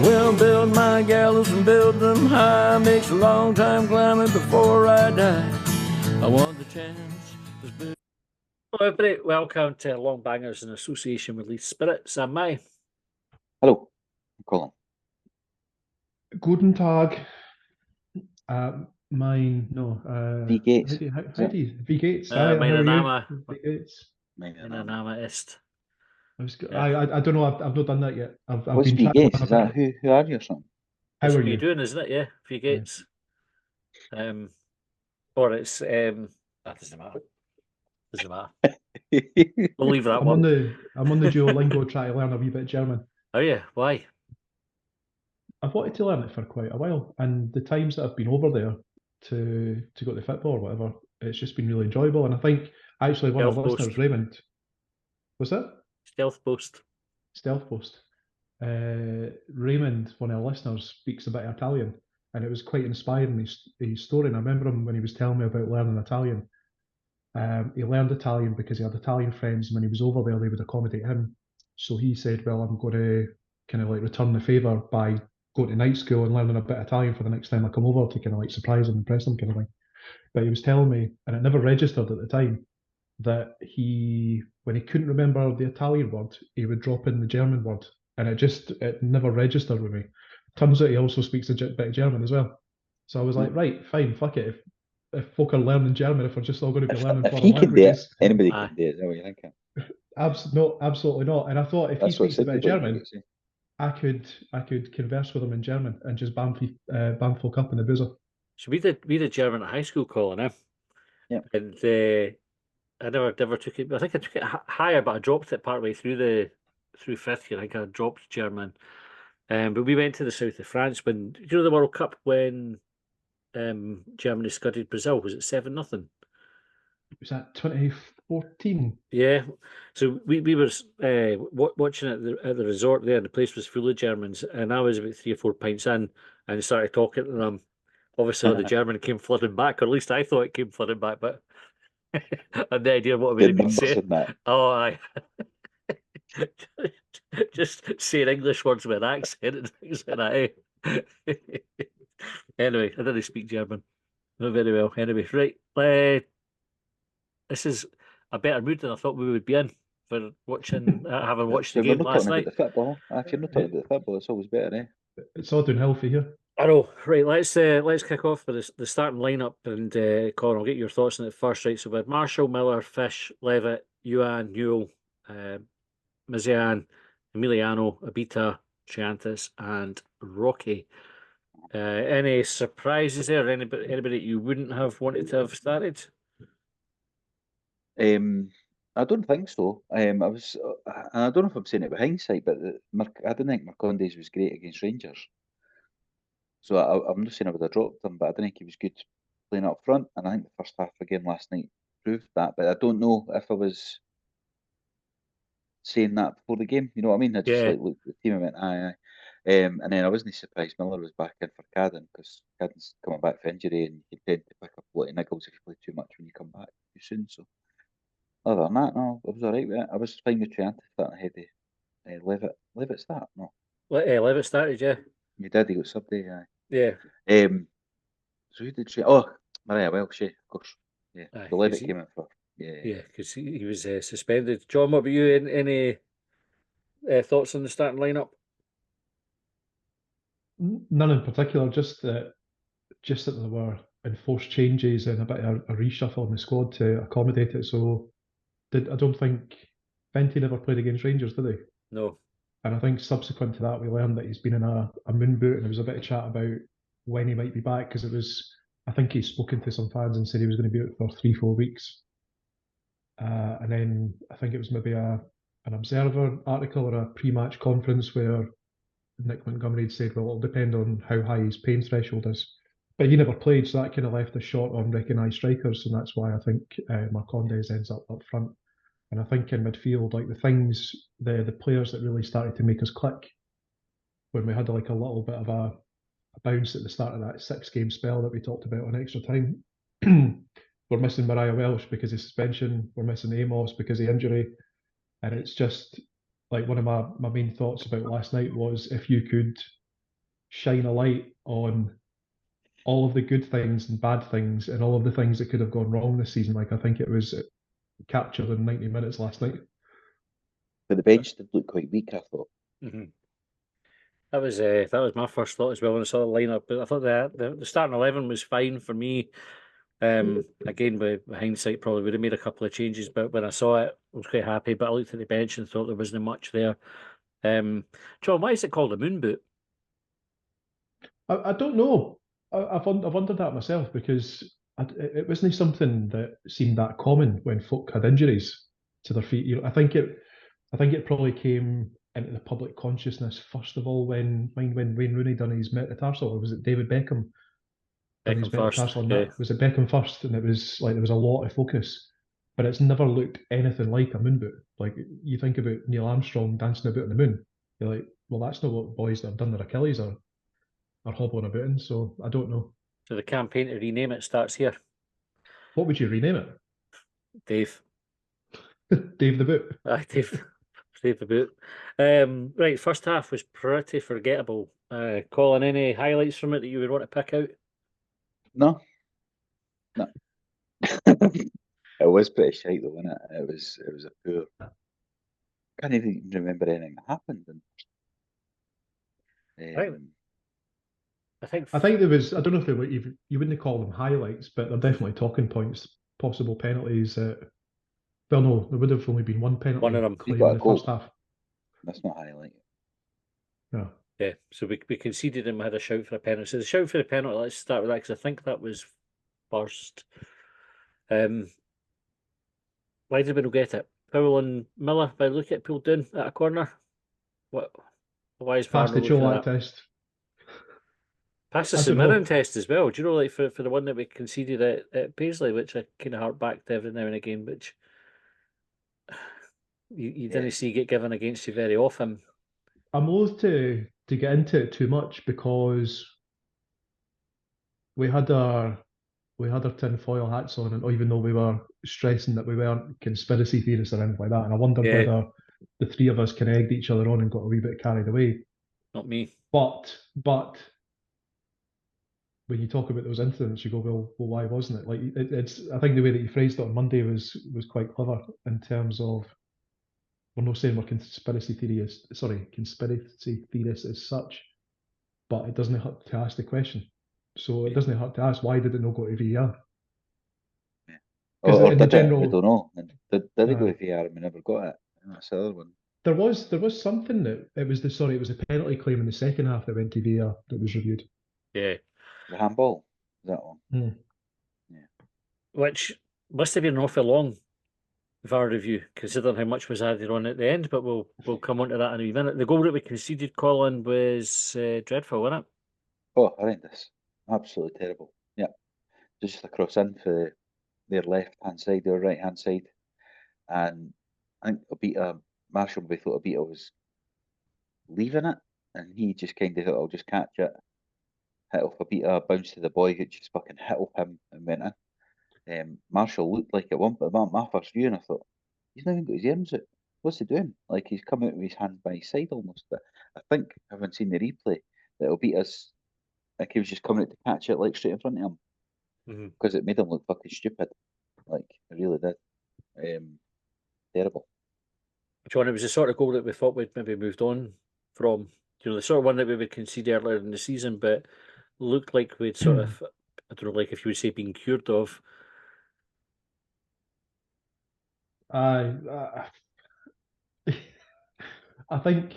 Well, build my gallows and build them high. Makes a long time climbing before I die. I want the chance. Hello, everybody. Welcome to Longbangers in association with Leeds Spirits. I'm Mai. Hello, I'm Colin. Guten Tag. V Gates. How do you V Gates? How are Meine you? Name. V Gates. Meine Name ist. I don't know. I've not done that yet. I've What's been V trying Gates? to Is that who are you or something? How That's are what you? you're doing, isn't it? Yeah, Few Gates. Or it's that doesn't matter. Doesn't matter. We'll leave that I'm one. on the Duolingo trying to learn a wee bit of German. Oh yeah, why? I've wanted to learn it for quite a while, and the times that I've been over there to go to football or whatever, it's just been really enjoyable. And I think actually one of our Stealth listeners, Post. Raymond, was that? Stealth Post. Stealth Post. Raymond, one of our listeners, speaks a bit of Italian, and it was quite inspiring, his story. And I remember him when he was telling me about learning Italian. He learned Italian because he had Italian friends, and when he was over there, they would accommodate him. So he said, well, I'm going to kind of like return the favour by going to night school and learning a bit of Italian for the next time I come over to kind of like surprise him, impress him kind of thing. But he was telling me, and it never registered at the time, that when he couldn't remember the Italian word, he would drop in the German word, and it never registered with me. Turns out he also speaks a bit of German as well. So I was like, right, fine, fuck it. If folk are learning German, if we're just all going to be learning If foreign he can do it, languages, anybody can do it. Is that what you're thinking? no, absolutely not. And I thought if he That's what speaks a bit of everybody German, thinks. I could converse with him in German and just bam folk up in the boozer. So we did German at high school, Colin. Yeah. And I never took it. I think I took it higher, but I dropped it partway through fifth year. I think I dropped German. But we went to the south of France when the World Cup when Germany scudded Brazil. Was it 7-0? Was that 2014? Yeah. So we were watching at the resort there, and the place was full of Germans, and I was about 3 or 4 pints in, and started talking to them. Obviously, the German came flooding back, or at least I thought it came flooding back, but I had no idea what we had been saying. Oh, I just saying English words with an accent and things like that. Anyway, I didn't speak German. Not very well. Anyway, right. This is a better mood than I thought we would be in for watching, having watched the game last night. About the football. If you're not talking about the football, it's always better, eh? It's all downhill for you. I know. Right, let's kick off with the starting lineup, and Colin, I'll get your thoughts on it first. Right, so we had Marshall, Miller, Fish, Levitt, Yuan, Newell, Mazian, Emiliano, Abita, Chiantis, and Rocky. Any surprises there? Anybody that you wouldn't have wanted to have started? I don't think so. I was, and I don't know if I'm saying it with hindsight, but I didn't think Marcondes was great against Rangers. So I'm not saying I would have dropped him, but I didn't think he was good playing up front. And I think the first half again last night proved that. But I don't know if I was saying that before the game. You know what I mean? I just looked at the team and went, aye. And then I wasn't surprised Miller was back in for Cadden, because Cadden's coming back for injury, and you tend to pick up a lot of niggles if you play too much when you come back too soon. So other than that, no, I was all right with it. I was fine with Chianti starting ahead of Levitt. Levitt start? No. Levitt started, yeah. He did, he got subbed, aye. Yeah. So who did she? Oh, Maria Welsh, of course. Yeah, the Levitt came in for. Yeah, because he was suspended. John, what about you? Any thoughts on the starting lineup? None in particular. Just that there were enforced changes and a bit of a reshuffle in the squad to accommodate it. So I don't think Fenty never played against Rangers, did he? No. And I think subsequent to that, we learned that he's been in a moon boot, and there was a bit of chat about when he might be back, because I think he's spoken to some fans and said he was going to be out for 3-4 weeks. And then I think it was maybe an Observer article or a pre-match conference where Nick Montgomery had said, well, it'll depend on how high his pain threshold is. But he never played, so that kind of left us short on recognised strikers, and that's why I think Marcondes ends up front. And I think in midfield, like the players that really started to make us click when we had like a little bit of a bounce at the start of that 6-game spell that we talked about on extra time. we're missing Mariah Welsh because of suspension, we're missing Amos because of injury, and it's just like one of my main thoughts about last night was if you could shine a light on all of the good things and bad things and all of the things that could have gone wrong this season. Like I think it was captured in 90 minutes last night. But the bench did look quite weak, I thought. Mm-hmm. That was my first thought as well when I saw the lineup. But I thought the starting 11 was fine for me. Again, with hindsight, probably would have made a couple of changes, but when I saw it, I was quite happy. But I looked at the bench and thought there wasn't much there. John, why is it called a moon boot? I don't know. I've wondered that myself because it wasn't something that seemed that common when folk had injuries to their feet. I think it probably came into the public consciousness first of all when Wayne Rooney done his metatarsal, or was it David Beckham done his Beckham first, metatarsal? And yeah. that was it Beckham first, and it was like there was a lot of focus, but it's never looked anything like a moon boot. Like you think about Neil Armstrong dancing about on the moon, you're like, well, that's not what boys that have done their Achilles are hobbling about in. So I don't know. So the campaign to rename it starts here. What would you rename it? Dave. Dave the Boot. Dave. Dave the boot. Right, first half was pretty forgettable. Colin, any highlights from it that you would want to pick out? No. It was pretty shite though, wasn't it? It was a poor. Can't even remember anything that happened. And, I think there was. I don't know if they were. You wouldn't call them highlights, but they're definitely talking points. Possible penalties. Well, no, there would have only been one penalty one of them. claimed in the first half. That's not highlight. No. Yeah, so we conceded and we had a shout for a penalty. So the shout for the penalty, let's start with that because I think that was first. Why did we not get it? Foul on Miller by look at pulled down at a corner. What? Why is Pass the looking at Cholak that? test. Pass the I St don't know. Mirren test as well. Do you know, like for the one that we conceded at Paisley, which I kind of hark back to every now and again, which you didn't see get given against you very often. I'm loath to get into it too much because we had our tinfoil hats on, and even though we were stressing that we weren't conspiracy theorists or anything like that, and I wondered whether the three of us kind of egged each other on and got a wee bit carried away. Not me. But when you talk about those incidents, you go, well, why wasn't it? Like it's. I think the way that you phrased it on Monday was quite clever in terms of we're not saying we're conspiracy theorists as such, but it doesn't hurt to ask the question. So it doesn't hurt to ask why did it not go to VAR? Or did it? We don't know. Did it go to VAR and we never got it? That's the other one. There was something that it was a penalty claim in the second half that went to VAR that was reviewed. Yeah. The handball, that one. Yeah. Which must have been an awful long VAR review, considering how much was added on at the end, but we'll come on to that in a wee minute. The goal that we conceded, Colin, was dreadful, wasn't it? Oh, horrendous. Absolutely terrible. Yeah. Just across in for their left-hand side, their right-hand side. And I think Marshall maybe thought Abita was leaving it, and he just kind of thought, I'll just catch it. Hit off Abita, bounced to the boy, who just fucking hit off him and went in. Marshall looked like at one point, my first view, and I thought, he's not even got his arms out. What's he doing? Like he's come out with his hands by his side almost. But I think, having seen the replay, that Abita's like he was just coming out to catch it like straight in front of him. Because it made him look fucking stupid. Like, it really did. Terrible. John, it was the sort of goal that we thought we'd maybe moved on from. You know, the sort of one that we would concede earlier in the season, but looked like we'd sort of, I don't know, like if you would say being cured of. I think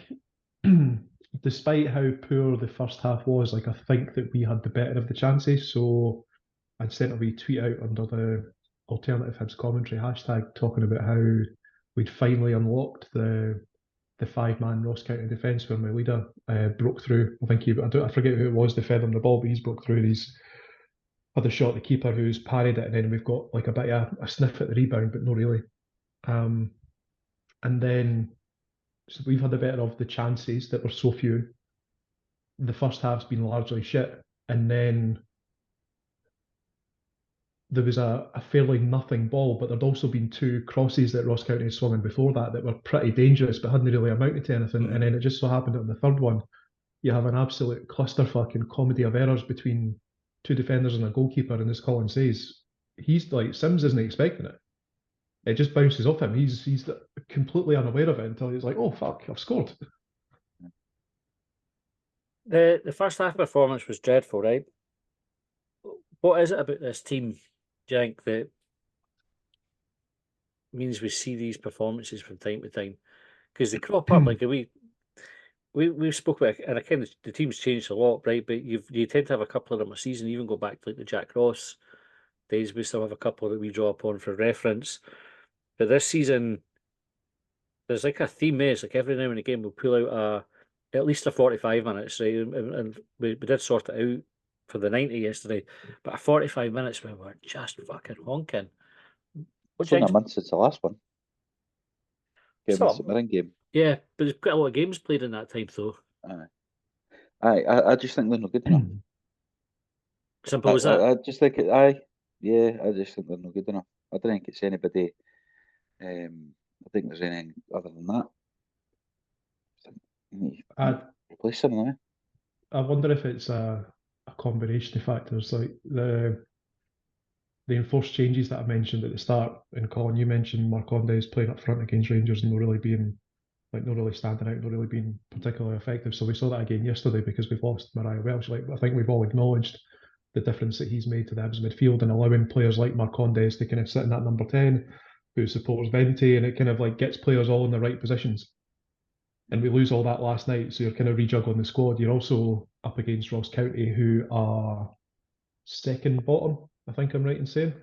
despite how poor the first half was, like I think that we had the better of the chances. So I'd sent a wee tweet out under the alternative Hibs commentary hashtag talking about how we'd finally unlocked the 5-man Ross County defence where my leader broke through. I think I forget who it was, the fed on the ball, but he's broke through. He's had a shot at the keeper who's parried it, and then we've got like a bit of a sniff at the rebound, but not really. And then so we've had the better of the chances that were so few. The first half's been largely shit, and then there was a fairly nothing ball, but there'd also been 2 crosses that Ross County had swung in before that were pretty dangerous, but hadn't really amounted to anything. And then it just so happened that on the third one, you have an absolute clusterfuck and comedy of errors between 2 defenders and a goalkeeper. And as Colin says, he's like, Sims isn't expecting it. It just bounces off him. He's completely unaware of it until he's like, oh fuck, I've scored. The first half performance was dreadful, right? What is it about this team, do you think, that means we see these performances from time to time? Because they crop up like we spoke about it, and again the team's changed a lot, right? But you tend to have a couple of them a season, even go back to like the Jack Ross days. We still have a couple that we draw upon for reference. But this season, there's like a theme. It's like every now and again we'll pull out at least a 45 minutes, right? And we did sort it out for the 90 yesterday, but a 45 minutes where we're just fucking honking. It's only a month since the last one. The St Mirren game. Yeah, but there's quite a lot of games played in that time, though. I just think they're not good enough. Simple as that. I just think I just think they're not good enough. I don't think it's anybody. I think there's anything other than that. Replace some of them. I wonder if it's a combination of factors, like the enforced changes that I mentioned at the start. And Colin, you mentioned Marcondes playing up front against Rangers and not really standing out, not really being particularly effective. So we saw that again yesterday because we've lost Mariah Welsh. Like, I think we've all acknowledged the difference that he's made to the Hibs midfield and allowing players like Marcondes to kind of sit in that number 10 who supports Venti, and it kind of like gets players all in the right positions. And we lose all that last night, so you're kind of rejuggling the squad. You're also up against Ross County, who are second bottom, I think I'm right in saying,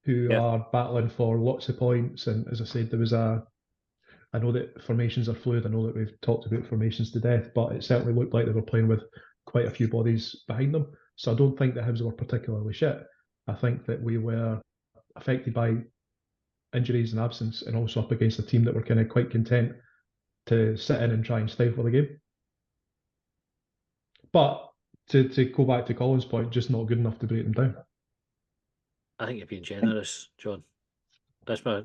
who are battling for lots of points. And as I said, I know that formations are fluid. I know that we've talked about formations to death, but it certainly looked like they were playing with quite a few bodies behind them. So I don't think the Hibs were particularly shit. I think that we were affected by injuries and absence, and also up against a team that were kind of quite content to sit in and try and stifle the game. But to go back to Colin's point, just not good enough to break them down. I think you're being generous, John. That's my.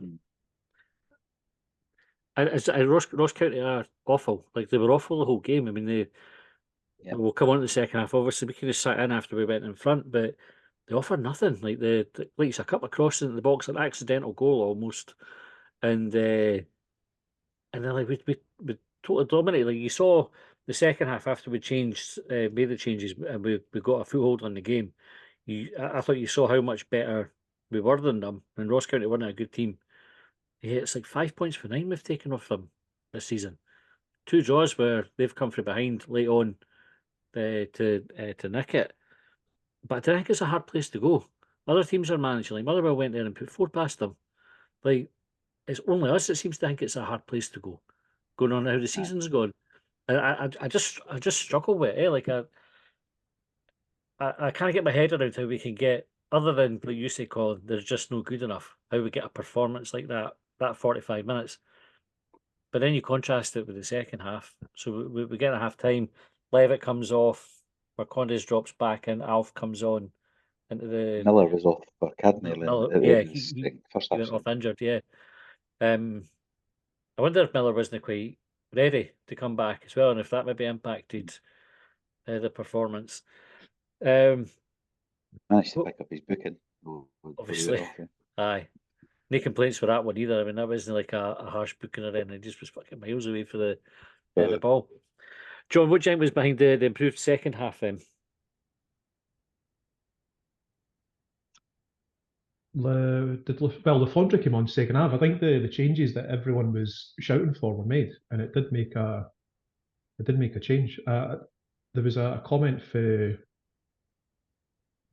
Ross County are awful. Like, they were awful the whole game. I mean, we'll come on to the second half. Obviously, we could have sat in after we went in front, but they offered nothing. Like, it's a couple of crosses in the box, an accidental goal almost, and then like we totally dominated. Like, you saw the second half after we changed, made the changes, and we got a foothold on the game. I thought you saw how much better we were than them, and Ross County weren't a good team. Yeah, it's like 5 points for 9 we've taken off them this season. 2 draws where they've come from behind late on to nick it. But I don't think it's a hard place to go. Other teams are managing. Like, Motherwell went there and put 4 past them. Like, it's only us that seems to think it's a hard place to go. Going on how the season's gone. I just struggle with it. Like, I can't get my head around how we can get, other than like you say, Colin, there's just no good enough. How we get a performance like that 45 minutes. But then you contrast it with the second half. So we get a half time. Levitt comes off. Marcondes drops back, and Alf comes on into the. Miller was off for Cadney. He went off injured. Yeah. I wonder if Miller wasn't quite ready to come back as well, and if that maybe impacted the performance. Managed to pick up his booking. Obviously, aye. No complaints for that one either. I mean, that wasn't like a harsh booking or anything. It just was fucking miles away for the ball. John, what do you think was behind the improved second half then? The Fondra came on second half. I think the changes that everyone was shouting for were made, and it did make a change. There was a comment for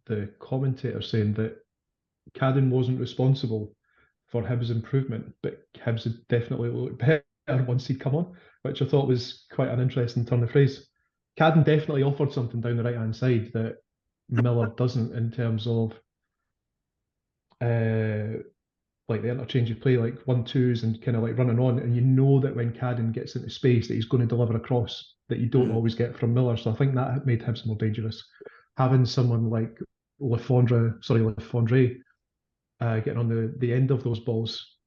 the commentator saying that Cadden wasn't responsible for Hibs' improvement, but Hibs had definitely looked better once he'd come on, which I thought was quite an interesting turn of phrase. Cadden definitely offered something down the right-hand side that Miller doesn't, in terms of like the interchange of play, like 1-2s and kind of like running on, and you know that when Cadden gets into space that he's going to deliver a cross that you don't always get from Miller. So I think that made Hibs more dangerous. Having someone like Lefondre getting on the end of those balls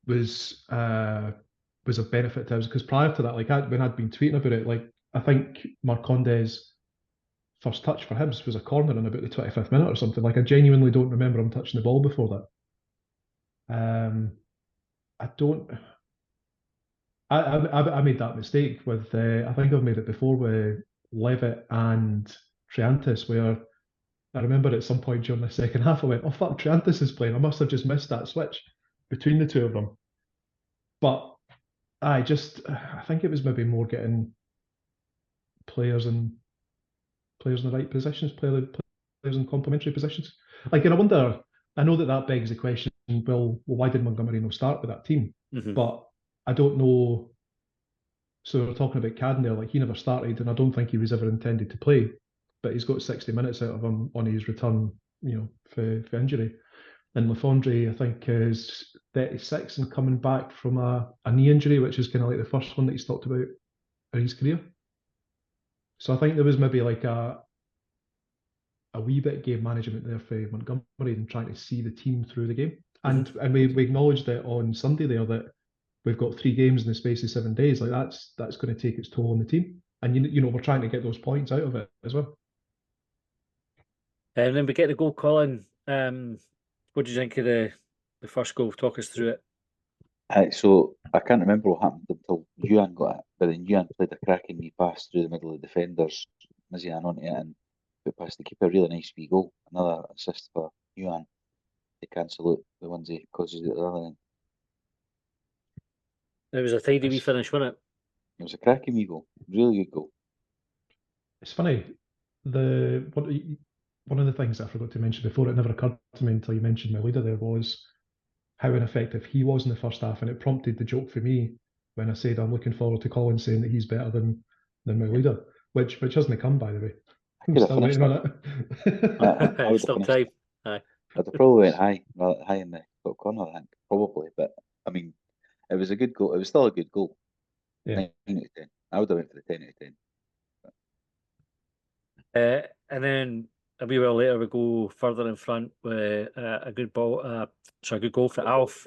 was a benefit to us, because prior to that, like when I'd been tweeting about it, like I think Marcondes' first touch for Hibs was a corner in about the 25th minute or something. Like I genuinely don't remember him touching the ball before that. I don't. I made that mistake with I think I've made it before with Levitt and Triantis, where I remember at some point during the second half I went, "Oh fuck, Triantis is playing. I must have just missed that switch between the two of them." But I think it was maybe more getting players in the right positions, players in complementary positions. Like, and I wonder. I know that begs the question. Well, why did Montgomery not start with that team? But I don't know. So we're talking about Cadden there. Like, he never started, and I don't think he was ever intended to play. But he's got 60 minutes out of him on his return, for injury. And Lafondre, I think, is 36 and coming back from a knee injury, which is kind of like the first one that he's talked about in his career. So I think there was maybe like a wee bit of game management there for Montgomery and trying to see the team through the game. And we acknowledged it on Sunday there that we've got 3 games in the space of 7 days. Like that's going to take its toll on the team. And we're trying to get those points out of it as well. And then we get the goal, Colin. What do you think of the first goal? Talk us through it. So I can't remember what happened until Yuan got it, but then Yuan played a cracking wee pass through the middle of the defenders, Mizian onto it and put past the keeper. Really nice wee goal. Another assist for Yuan to cancel out the ones he causes at the other end. It was a tidy wee finish, wasn't it? It was a cracking wee goal. Really good goal. It's funny. One of the things I forgot to mention before, it never occurred to me until you mentioned my leader there, was how ineffective he was in the first half, and it prompted the joke for me when I said I'm looking forward to Colin saying that he's better than my leader, which hasn't come, by the way. I'm still waiting on it. I would still have time. I'd have probably went high in the top corner, I think, probably. But I mean, it was a good goal. It was still a good goal. Yeah. 9 out of 10. I would have went for the 10 out of 10. And then a wee while later, we go further in front with a good ball. A good goal for Alf.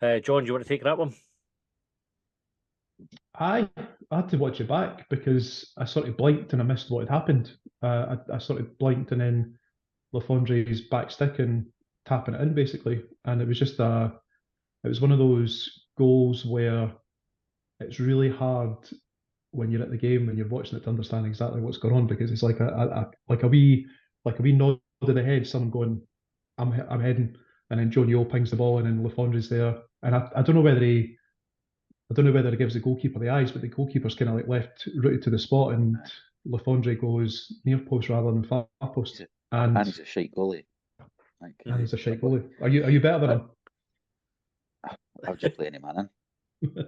John, do you want to take that one? I had to watch it back because I sort of blinked and I missed what had happened. I sort of blinked and then Lafondre's back stick and tapping it in basically, and it was just it was one of those goals where it's really hard when you're at the game and you're watching it to understand exactly what's going on, because it's like a wee nod of the head, someone going, I'm heading, and then Joe Newell pings the ball and then Lafondre's there, and I don't know whether he gives the goalkeeper the eyes, but the goalkeeper's kind of like left rooted to the spot, and Lafondre goes near post rather than far post, and he's a shite goalie. And he's a shite goalie. Are you better than him? I'll just play any man in.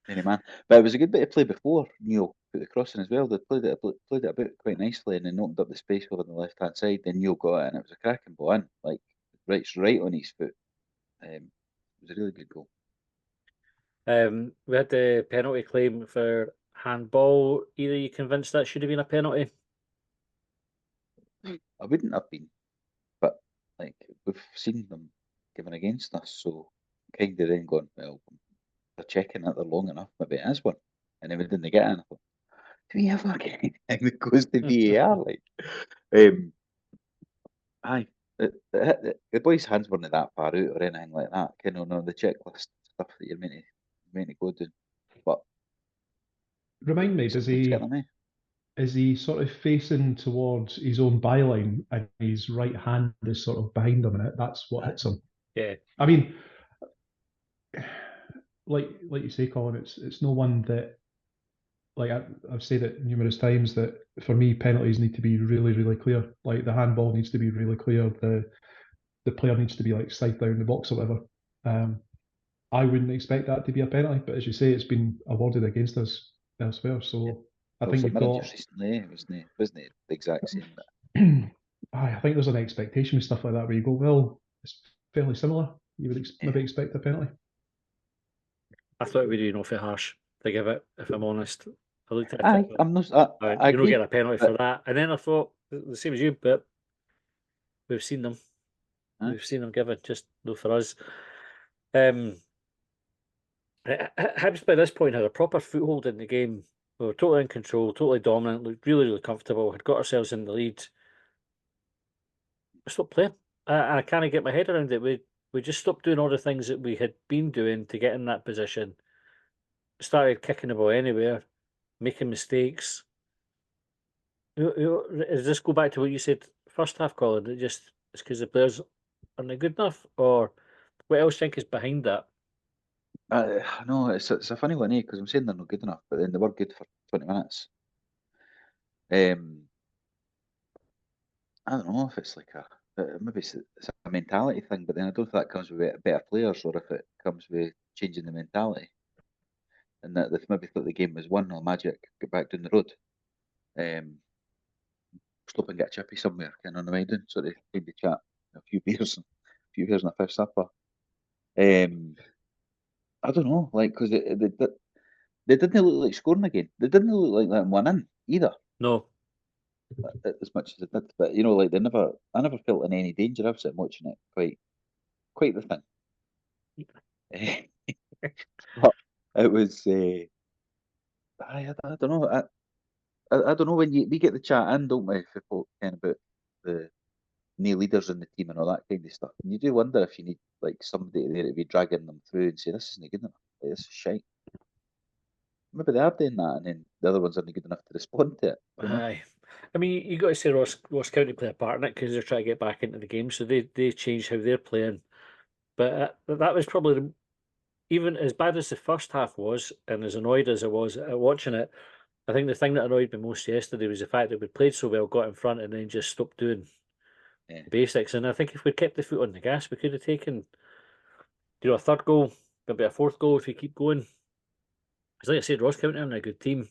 Any man. But it was a good bit of play before Neil put the cross in as well. They played it a bit quite nicely and then opened up the space over on the left hand side. Then Neil got it and it was a cracking ball in, like right on his foot. It was a really good goal. We had the penalty claim for handball. Either you convinced that should have been a penalty? I wouldn't have been, but like we've seen them given against us, so kind of then going, well, they're checking that they're long enough, maybe it is one. And then we didn't get it. And I thought, do we ever get anything that goes to VAR? Like, the boys' hands weren't that far out or anything like that. Kind of on the checklist stuff that you're meant to go do. But remind me, is he sort of facing towards his own byline and his right hand is sort of behind him, and that's what hits him? Yeah. I mean, like you say, Colin, it's no one that, like I've said it numerous times, that for me penalties need to be really, really clear. Like the handball needs to be really clear. The player needs to be like side down the box or whatever. I wouldn't expect that to be a penalty, but as you say, it's been awarded against us elsewhere. So I think you've got. Just recently, wasn't it the exact same? I think there's an expectation with stuff like that where you go, well, it's fairly similar. You would maybe expect a penalty. I thought it would be awfully harsh to give it, if I'm honest. I looked at it. I'm not. I you don't get a penalty for that. And then I thought the same as you, but we've seen them. we've seen them given, just no for us. Hibs by this point had a proper foothold in the game. We were totally in control, totally dominant, looked really, really comfortable, had got ourselves in the lead. We stopped playing. I can't get my head around it. We just stopped doing all the things that we had been doing to get in that position. Started kicking the ball anywhere, making mistakes. Does this go back to what you said first half, Colin? It's because the players aren't good enough, or what else do you think is behind that? No, it's a funny one, because I'm saying they're not good enough, but then they were good for 20 minutes. I don't know if it's like maybe it's a mentality thing, but then I don't think that comes with better players, or if it comes with changing the mentality, and that they've maybe thought the game was won or magic, get back down the road. Stop and get a chippy somewhere, kind of on the way down, so they maybe chat a few beers and a fish supper. I don't know, like, because they didn't look like scoring again. They didn't look like letting one in either. No. As much as it did, but like I never felt in any danger. I was sitting watching it, quite the thing. But it was, I don't know. I don't know, when we get the chat in, don't we, for folk kind of about the new leaders in the team and all that kind of stuff. And you do wonder if you need like somebody there to be dragging them through and say this isn't good enough, like, this is shite. Maybe they are doing that, and then the other ones aren't good enough to respond to it. Aye. I mean, you got to say Ross County play a part in it because they're trying to get back into the game, so they change how they're playing. But that was probably even as bad as the first half was, and as annoyed as I was at watching it. I think the thing that annoyed me most yesterday was the fact that we played so well, got in front, and then just stopped doing the basics. And I think if we'd kept the foot on the gas, we could have taken, a third goal, maybe a fourth goal if we keep going. Because like I said, Ross County are a good team,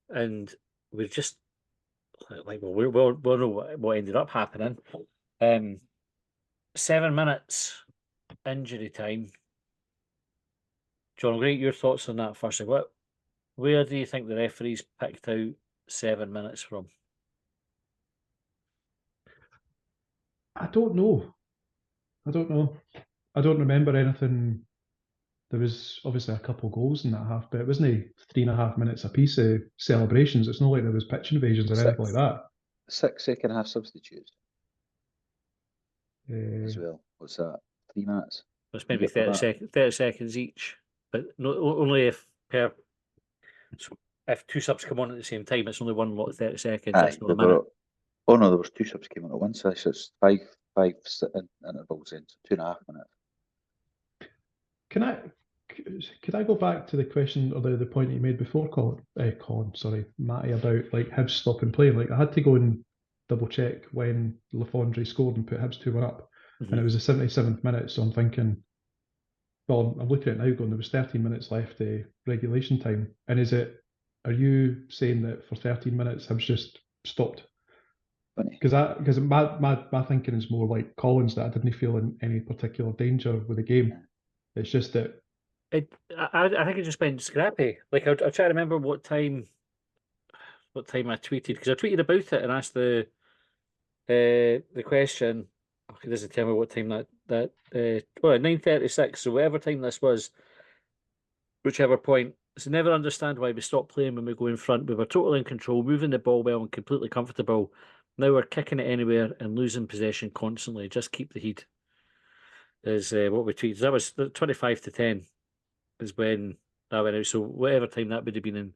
and we're just like, well, we'll know what ended up happening. 7 minutes injury time. John, great your thoughts on that first. Where do you think the referees picked out 7 minutes from? I don't know. I don't remember anything. There was obviously a couple goals in that half, but it wasn't 3.5 minutes a piece of celebrations. It's not like there was pitch invasions or anything like that. 6 second half substitutes as well. What's that? 3 minutes? It's maybe 30 seconds each, but only if two subs come on at the same time, it's only one lot of 30 seconds. It's not a minute. Oh no, there was 2 subs came on at once, so it's five intervals in, so 2.5 minutes. Could I go back to the question or the point that you made before, Matty, about like Hibs stopping playing? Like I had to go and double check when Lafondre scored and put Hibs 2-1 up, and it was the 77th minute. So I'm thinking, well, I'm looking at it now, going there was 13 minutes left of regulation time, and are you saying that for 13 minutes Hibs just stopped? Because my thinking is more like Collins, that I didn't feel in any particular danger with the game. It's just that I think it just went scrappy. Like I'll try to remember what time I tweeted, because I tweeted about it and asked the question. It doesn't tell me what time that 9:36. So whatever time this was, whichever point. So never understand why we stopped playing when we go in front. We were totally in control, moving the ball well and completely comfortable. Now we're kicking it anywhere and losing possession constantly. Just keep the heat. Is what we tweeted. That was 25-10. Is when that went out. So whatever time that would have been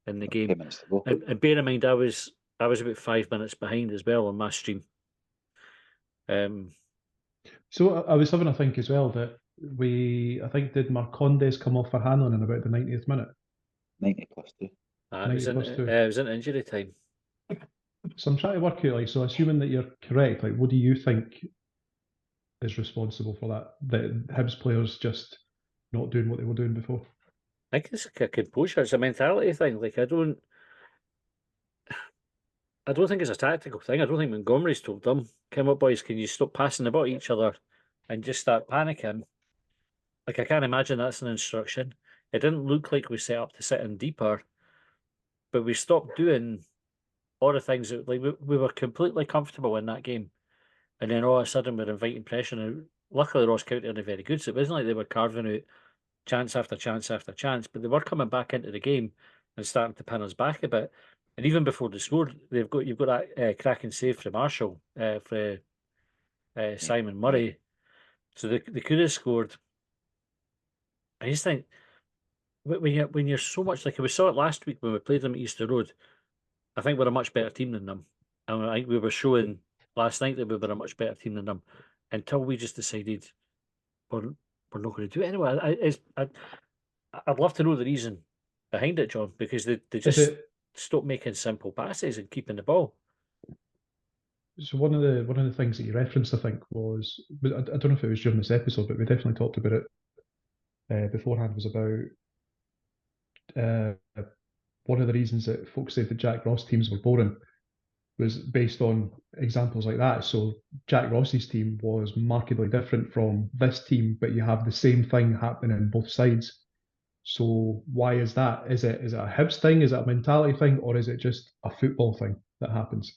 in the game. 10 minutes to go. And bear in mind, I was about 5 minutes behind as well on my stream. So I was having a think as well that I think did Marcondes come off for Hanlon in about the 90th minute? 90 plus 2. It was in injury time. So I'm trying to work out, like, so assuming that you're correct, like, what do you think is responsible for that? That Hibs players just not doing what they were doing before? I think it's a composure. It's a mentality thing. Like I don't think it's a tactical thing. I don't think Montgomery's told them, "Come up, boys, can you stop passing the ball to each other and just start panicking?" Like I can't imagine that's an instruction. It didn't look like we set up to sit in deeper, but we stopped doing all the things that, like, we were completely comfortable in that game. and then all of a sudden we're inviting pressure. And luckily, Ross County aren't very good, so it wasn't like they were carving out chance after chance after chance, but they were coming back into the game and starting to pin us back a bit. And even before they scored, you've got that cracking save from Marshall, for Simon Murray. So they could have scored. I just think when you're so much like we saw it last week when we played them at Easter Road, I think we're a much better team than them. And I think we were showing last night that we were a much better team than them until we just decided we're not going to do it anyway. I'd love to know the reason behind it, John, because they just stopped making simple passes and keeping the ball. So one of the things that you referenced, I think, was I don't know if it was during this episode, but we definitely talked about it beforehand. Was about one of the reasons that folks said that Jack Ross teams were boring was based on examples like that. So Jack Ross's team was markedly different from this team, but you have the same thing happening on both sides. So why is that? Is it a Hibs thing? Is it a mentality thing? Or is it just a football thing that happens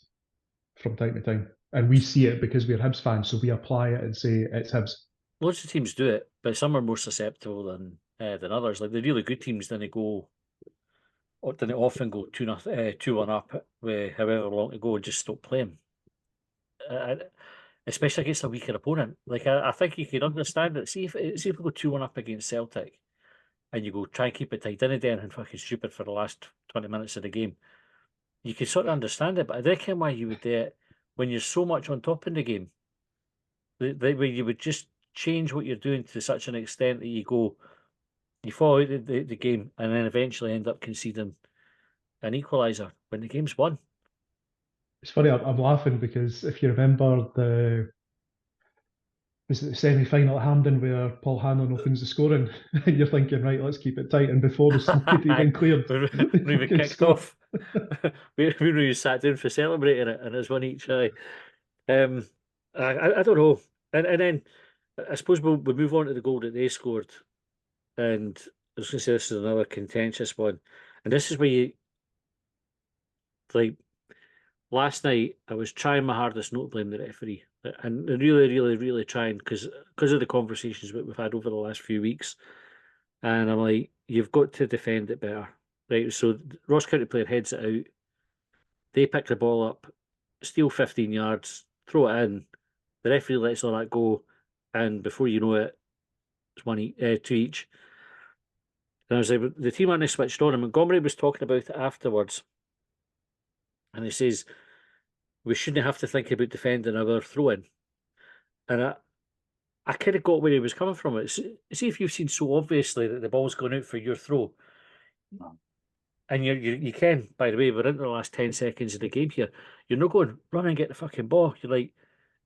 from time to time? And we see it because we're Hibs fans, so we apply it and say it's Hibs. Lots of teams do it, but some are more susceptible than others. Like the really good teams, then they go, or then they often go 2-1 up with however long to go and just stop playing. Especially against a weaker opponent. Like I think you can understand it. See if we go 2-1 up against Celtic, and you go try and keep it tight, didn't do anything fucking stupid for the last 20 minutes of the game. You can sort of understand it, but I reckon why you would do it when you're so much on top in the game. Where you would just change what you're doing to such an extent that you fall out of the game and then eventually end up conceding an equaliser when the game's won. It's funny, I'm laughing because if you remember was it the semi-final at Hampden where Paul Hanlon opens the scoring, and you're thinking, right, let's keep it tight, and before the smoke had even cleared, we even kicked off. we really sat down for celebrating it, and it's one each eye. I don't know, and then I suppose we'll move on to the goal that they scored, and I was going to say this is another contentious one, and this is where you like. Last night, I was trying my hardest not to blame the referee, and really, really, really trying because of the conversations that we've had over the last few weeks. And I'm like, you've got to defend it better, right? So Ross County player heads it out. They pick the ball up, steal 15 yards, throw it in. The referee lets all that go, and before you know it, it's two each. And I was like, the team aren't switched on, and Montgomery was talking about it afterwards, and he says we shouldn't have to think about defending our throw-in. And I kind of got where he was coming from. See if you've seen so obviously that the ball's going out for your throw, and you can. By the way, we're into the last 10 seconds of the game here. You're not going run and get the fucking ball. You're like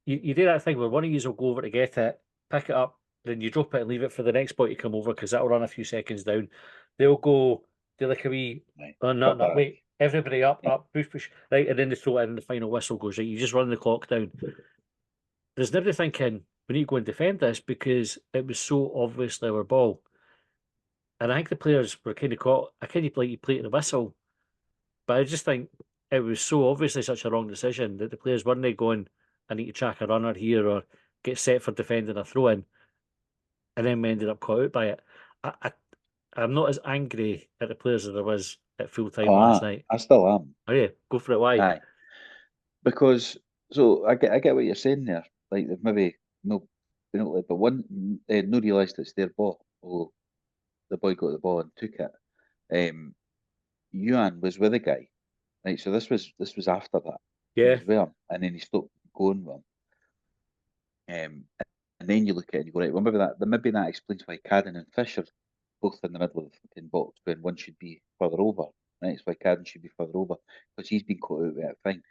you do that thing where one of you will go over to get it, pick it up, then you drop it and leave it for the next boy to come over because that'll run a few seconds down. They'll go do like a wee. Oh no, wait. Everybody up, push, right, and then they throw it in and the final whistle goes, right, you just run the clock down. There's never thinking, we need to go and defend this because it was so obviously our ball. And I think the players were kind of caught, I kind of like you play to the whistle, but I just think it was so obviously such a wrong decision that the players weren't going, I need to track a runner here or get set for defending a throw-in, and then we ended up caught out by it. I'm not as angry at the players as I was at full time last night. I still am. Oh yeah, go for it. Why? Aye. Because so I get what you're saying there. Like they've maybe no, but one they had no realised it's their ball. Oh, the boy got the ball and took it. Yuan was with the guy, right? So this was after that. Yeah. He was with him, and then he stopped going with him. And then you look at it and you go, right, well maybe that explains why Cadden and Fish are both in the middle of the fucking box when one should be further over. Right? It's why Cadden should be further over because he's been caught out with it. Fine.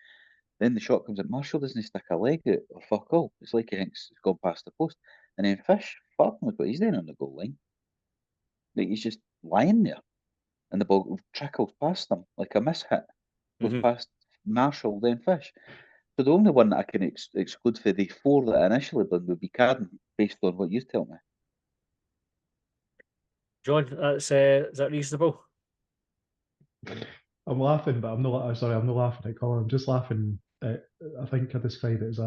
Then the shot comes at Marshall doesn't stick a leg out or fuck all. It's like he thinks it's gone past the post. And then Fish, fuck knows what he's doing on the goal line. Like he's just lying there. And the ball trickles past him like a miss hit. Goes past Marshall, then Fish. So the only one that I can exclude for the four that I initially done would be Cadden, based on what you tell me. John, is that reasonable? I'm laughing, but I'm not. Sorry, I'm not laughing at Colin. I'm just laughing at. I think I described it as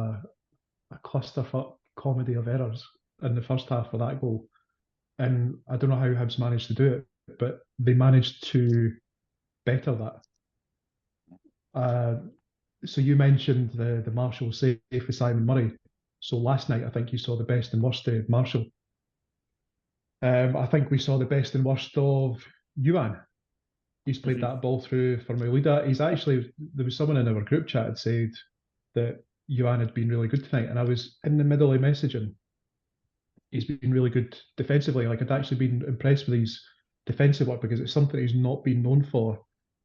clusterfuck comedy of errors in the first half for that goal. And I don't know how Hibs managed to do it, but they managed to better that. So you mentioned the Marshall save for Simon Murray. So last night, I think you saw the best and worst of Marshall. I think we saw the best and worst of Yuan. He's played that ball through for Melida. There was someone in our group chat had said that Yuan had been really good tonight, and I was in the middle of messaging. He's been really good defensively. Like, I'd actually been impressed with his defensive work because it's something he's not been known for.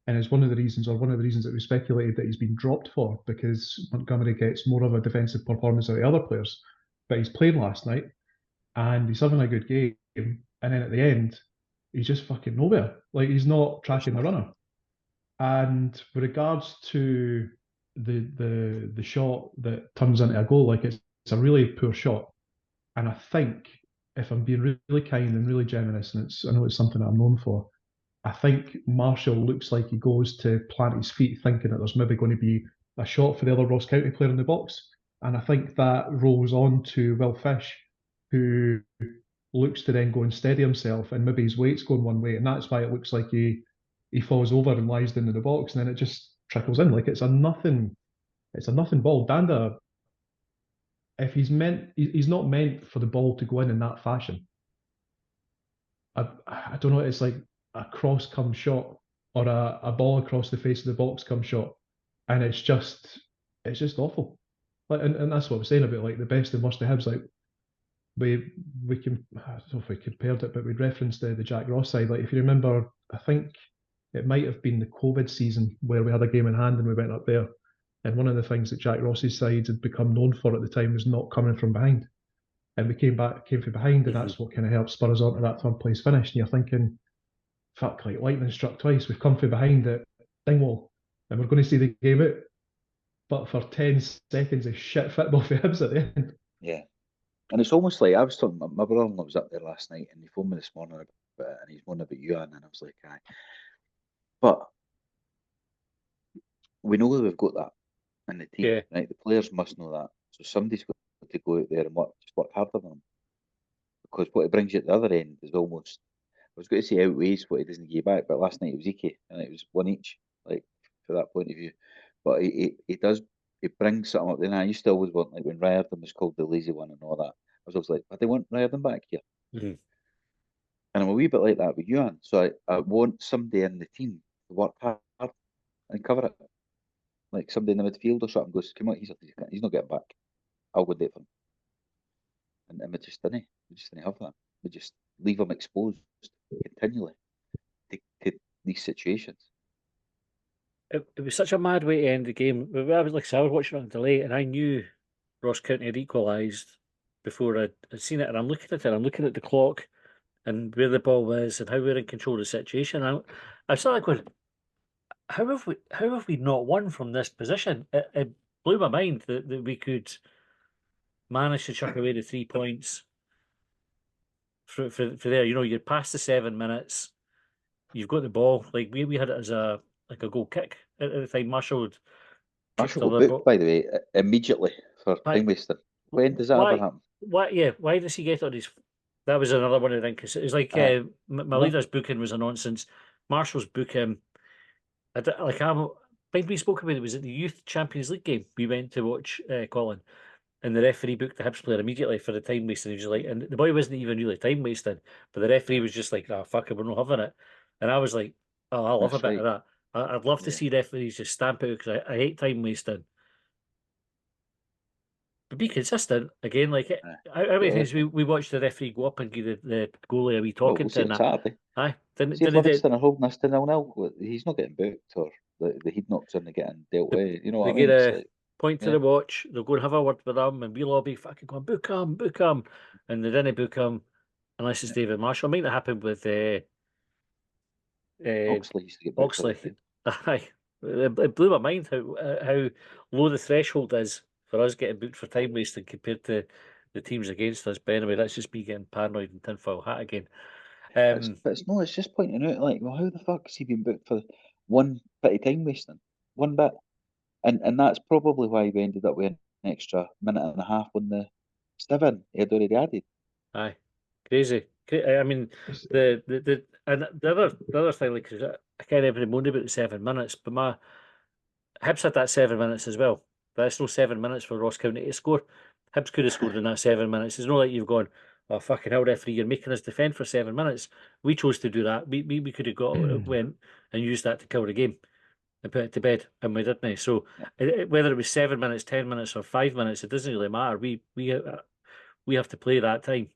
And it's one of the reasons that we speculated that he's been dropped for, because Montgomery gets more of a defensive performance than the other players. But he's played last night and he's having a good game. And then at the end, he's just fucking nowhere. Like, he's not tracking the runner. And with regards to the shot that turns into a goal, like, it's a really poor shot. And I think, if I'm being really kind and really generous, and I know it's something that I'm known for, I think Marshall looks like he goes to plant his feet thinking that there's maybe going to be a shot for the other Ross County player in the box. And I think that rolls on to Will Fish, who looks to then go and steady himself, and maybe his weight's going one way. And that's why it looks like he falls over and lies down in the box, and then it just trickles in. Like, it's a nothing ball. Danda, if he's not meant for the ball to go in that fashion. I don't know, it's like a cross come shot or a ball across the face of the box come shot, and it's just awful. Like, and that's what I was saying about, like, the best and worst of Hibs. Like, we can, I don't know if we compared it, but we referenced the Jack Ross side. Like, if you remember, I think it might have been the COVID season where we had a game in hand and we went up there. And one of the things that Jack Ross's side had become known for at the time was not coming from behind. And we came from behind, and that's what kind of helped spur us on to that third place finish. And you're thinking, fuck, like, lightning struck twice. We've come from behind at Dingwall, and we're going to see the game out. But for 10 seconds of shit football for Hibs at the end. Yeah. And it's almost like, I was talking, my brother-in-law was up there last night, and he phoned me this morning about it, and he's moaning about Yuan, and I was like, aye. But we know that we've got that in the team, right? The players must know that. So somebody's got to go out there and work harder than them. Because what it brings you at the other end is almost, I was going to say outweighs what he doesn't give back, but last night it was equal, and it was one each, like, for that point of view. But he does, it brings something up there. And I used to always want, like, when Riordan was called the lazy one and all that, I was always like, I don't want Riordan back here. And I'm a wee bit like that with Yuan. So I want somebody in the team to work hard and cover it. Like, somebody in the midfield or something goes, come on, he's not getting back. I'll go and do it for him. And we just didn't have that. We just leave him exposed continually to these situations. It was such a mad way to end the game. I was watching it on delay, and I knew Ross County had equalised before I'd seen it. And I'm looking at it, I'm looking at the clock and where the ball was and how we're in control of the situation. I started going, how have we not won from this position? It blew my mind that we could manage to chuck away the 3 points for there. You know, you're past the 7 minutes, you've got the ball. Like, we had it as a goal kick at the time. Marshall got booked, by the way, immediately for time wasting. When does that ever happen? Why does he get on his? That was another one of the things. Because it was like Malida's booking was a nonsense. Marshall's booking. We spoke about it. Was at the Youth Champions League game we went to watch, Colin, and the referee booked the Hibs player immediately for the time wasting. He was like, and the boy wasn't even really time wasting, but the referee was just like, "Ah, fuck it, we're not having it." And I was like, "Oh, I love a bit of that. I'd love to see referees just stamp out, because I hate time wasting." But be consistent again. Like, how many times we watched the referee go up and give the goalie a wee talking to, and Saturday. Aye, Livingston are holding us to 0-0. He's not getting booked, or the heat knocks in and getting dealt with. You know what I mean? They get a point to the watch. They'll go and have a word with them, and we'll all be fucking going, book him, and they didn't book him unless it's David Marshall. It might have happened with Oxley used to get booked. Oxley. Aye, it blew my mind how low the threshold is for us getting booked for time wasting compared to the teams against us. But anyway, that's just me getting paranoid and tinfoil hat again. It's just pointing out, like, well, how the fuck has he been booked for one bit of time wasting? One bit. And that's probably why we ended up with an extra minute and a half on the 7 he had already added. Aye, crazy. I mean, the other thing, like, 'cause I can't even moan about the 7 minutes, but my Hibs had that 7 minutes as well. That's no 7 minutes for Ross County to score. Hibs could have scored in that 7 minutes. It's not like you've gone, oh fucking hell, referee, you're making us defend for 7 minutes. We chose to do that. We could have went and used that to kill the game and put it to bed, and we didn't. So whether it was 7 minutes, 10 minutes, or 5 minutes, it doesn't really matter. We have to play that time.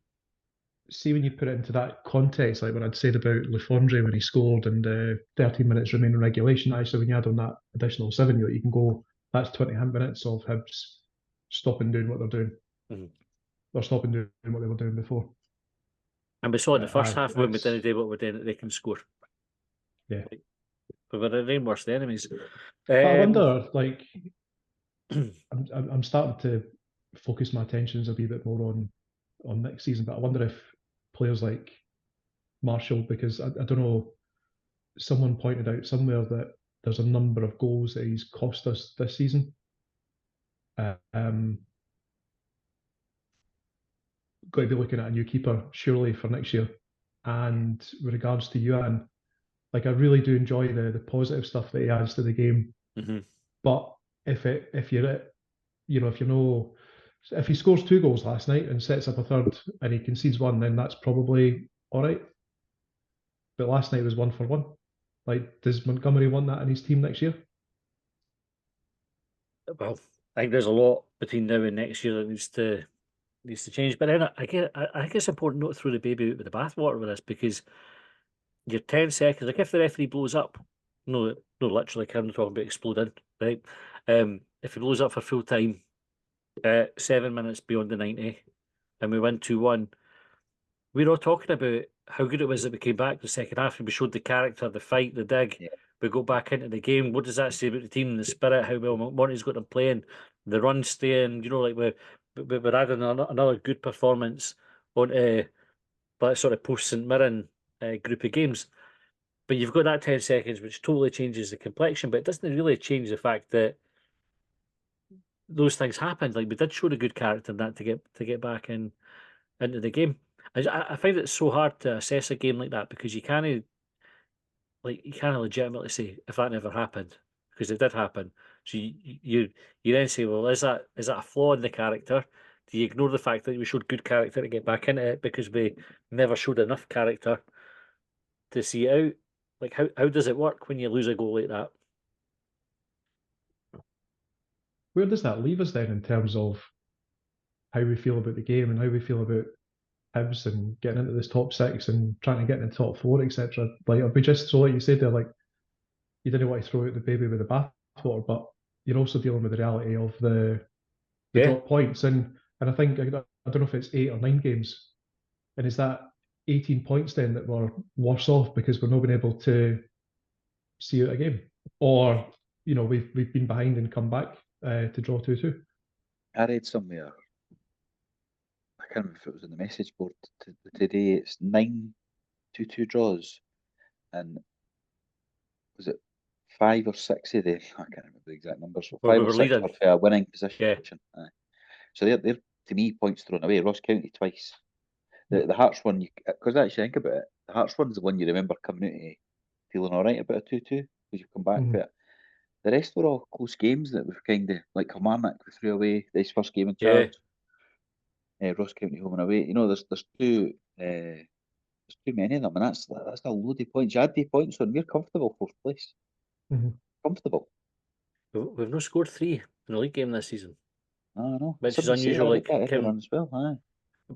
See, when you put it into that context, like what I'd said about Lefondre when he scored and 13 minutes remaining regulation, so when you add on that additional 7, you can go, that's 20 minutes of Hibs stopping doing what they're doing. Mhm. Or stopping doing what they were doing before. And we saw in the first half when we it's- didn't do what we're doing, they can score. Yeah. But we're the worst enemies. But I wonder, like, I'm starting to focus my attentions a wee bit more on next season, but I wonder if players like Marshall, because I don't know, someone pointed out somewhere that there's a number of goals that he's cost us this season. Got to be looking at a new keeper surely for next year. And with regards to Yuan, like, I really do enjoy the positive stuff that he adds to the game. Mm-hmm. But if he scores 2 goals last night and sets up a third and he concedes 1, then that's probably all right. But last night was 1 for 1. Like, does Montgomery want that in his team next year? Well, I think there's a lot between now and next year that needs to change. But then I think it's important not to throw the baby out with the bathwater with this, because you're 10 seconds. Like, if the referee blows up, no, literally, I'm talking about exploding, right? If he blows up for full time, 7 minutes beyond the 90, and we win 2-1, we're all talking about how good it was that we came back the second half and we showed the character, the fight, the dig. Yeah. We go back into the game. What does that say about the team, the spirit, how well Monty's got them playing, the run staying? Like we're adding another good performance onto that sort of post St Mirren group of games. But you've got that 10 seconds, which totally changes the complexion, but it doesn't really change the fact that those things happened. Like, we did show the good character in that to get back into the game. I find it so hard to assess a game like that, because you can't legitimately say if that never happened, because it did happen. So you then say, well, is that a flaw in the character? Do you ignore the fact that we showed good character to get back into it because we never showed enough character to see it out? Like, how does it work when you lose a goal like that? Where does that leave us then in terms of how we feel about the game and how we feel about Hibs and getting into this top 6 and trying to get in the top 4, etc.? Like, are we just, so like you said there, like, you didn't want to throw out the baby with the bathwater, but you're also dealing with the reality of the drop points, and I think, I don't know if it's 8 or 9 games, and is that 18 points then that we're worse off because we're not been able to see out a game, or we've been behind and come back to draw 2-2. I read somewhere, I can't remember if it was on the message board today, it's 9 2-2 draws, and was it 5 or 6 of them? I can't remember the exact numbers. So 5 or 6 leading. were for a winning position. Yeah. So they're to me points thrown away. Ross County twice. The Hearts one, because I actually think about it, the Hearts one's the one you remember coming out of feeling all right about a 2-2 because you've come back to it. The rest were all close games that we've kind of, like Kilmarnock we threw away his first game in charge. Ross County home and away. There's too many of them, and that's a load of points. You add the points on, we're comfortable 4th place. Comfortable. We've not scored 3 in the league game this season. I know. Which is unusual. Like, everyone as well. Aye.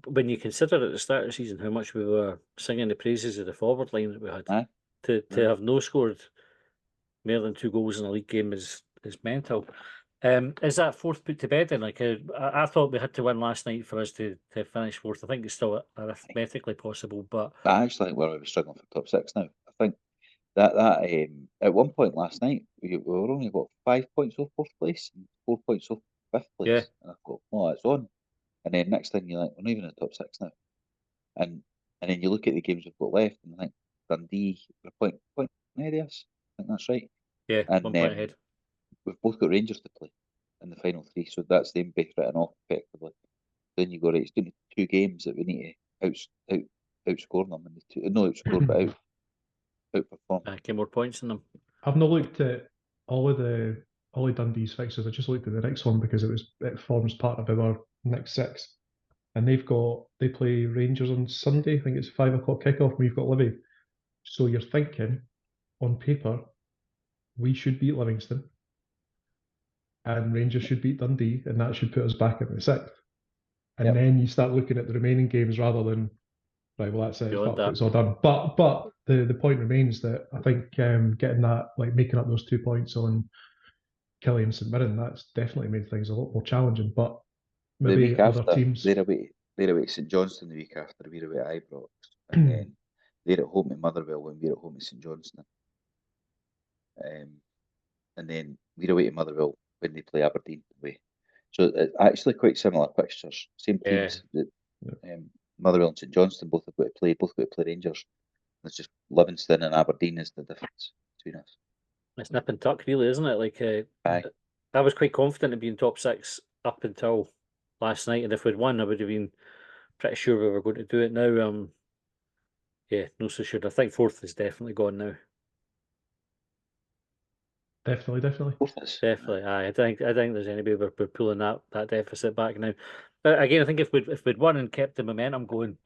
When you consider at the start of the season how much we were singing the praises of the forward line that we had, to have no scored more than 2 goals in a league game is mental. Is that 4th put to bed then? Like, I thought we had to win last night for us to finish 4th. I think it's still arithmetically possible, but I actually think we're struggling for top 6 now. I think that at one point last night we were only 5 points off 4th place and 4 points off 5th place. Yeah. And I thought, oh, it's on. And then next thing you're like, we're not even in the top 6 now. And then you look at the games we've got left and I think Dundee are a point ahead of us. I think that's right. Yeah, and 1 point ahead. We've both got Rangers to play in the final three, so that's them both written off effectively. Then you go, right, it's down to 2 games that we need to outscore them, and not outscore, but outperform. Get more points in them. I've not looked at all of Dundee's fixtures. I just looked at the next one because it forms part of our next 6. And they play Rangers on Sunday. I think it's 5 o'clock kickoff. We've got Livy. So you're thinking, on paper, we should beat Livingston, and Rangers should beat Dundee, and that should put us back at the 6th. And then you start looking at the remaining games rather than, right, well, that's it, it's all done. But the point remains that I think getting that, like making up those 2 points on Killie and St Mirren, that's definitely made things a lot more challenging. But maybe the week other after, teams. They're away to St Johnstone the week after, we're away at Ibrox, and then they're at home at Motherwell when we're at home at St Johnstone. And then we're away to Motherwell when they play Aberdeen away. So actually quite similar fixtures, same teams. Motherwell and St Johnstone both got to play Rangers. It's just Livingston and Aberdeen is the difference between us. It's nip and tuck, really, isn't it? Like, I was quite confident in being top 6 up until last night, and if we'd won, I would have been pretty sure we were going to do it. Now, no so sure. I think 4th is definitely gone now. Definitely. Definitely. I think there's any way we're pulling that deficit back now. But again, I think if we'd won and kept the momentum going,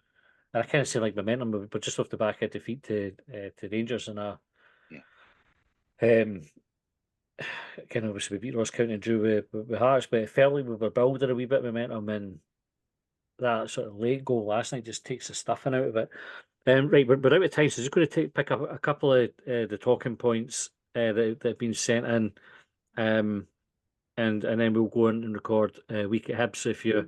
and I kind of say like momentum, but just off the back of defeat to Rangers and kind of obviously we beat Ross County and drew with Hearts, but it felt like we were building a wee bit of momentum, and that sort of late goal last night just takes the stuffing out of it. Right, we're out of time, so just going to pick up a couple of the talking points that have been sent in, and then we'll go on and record Week at Hibs. So if you're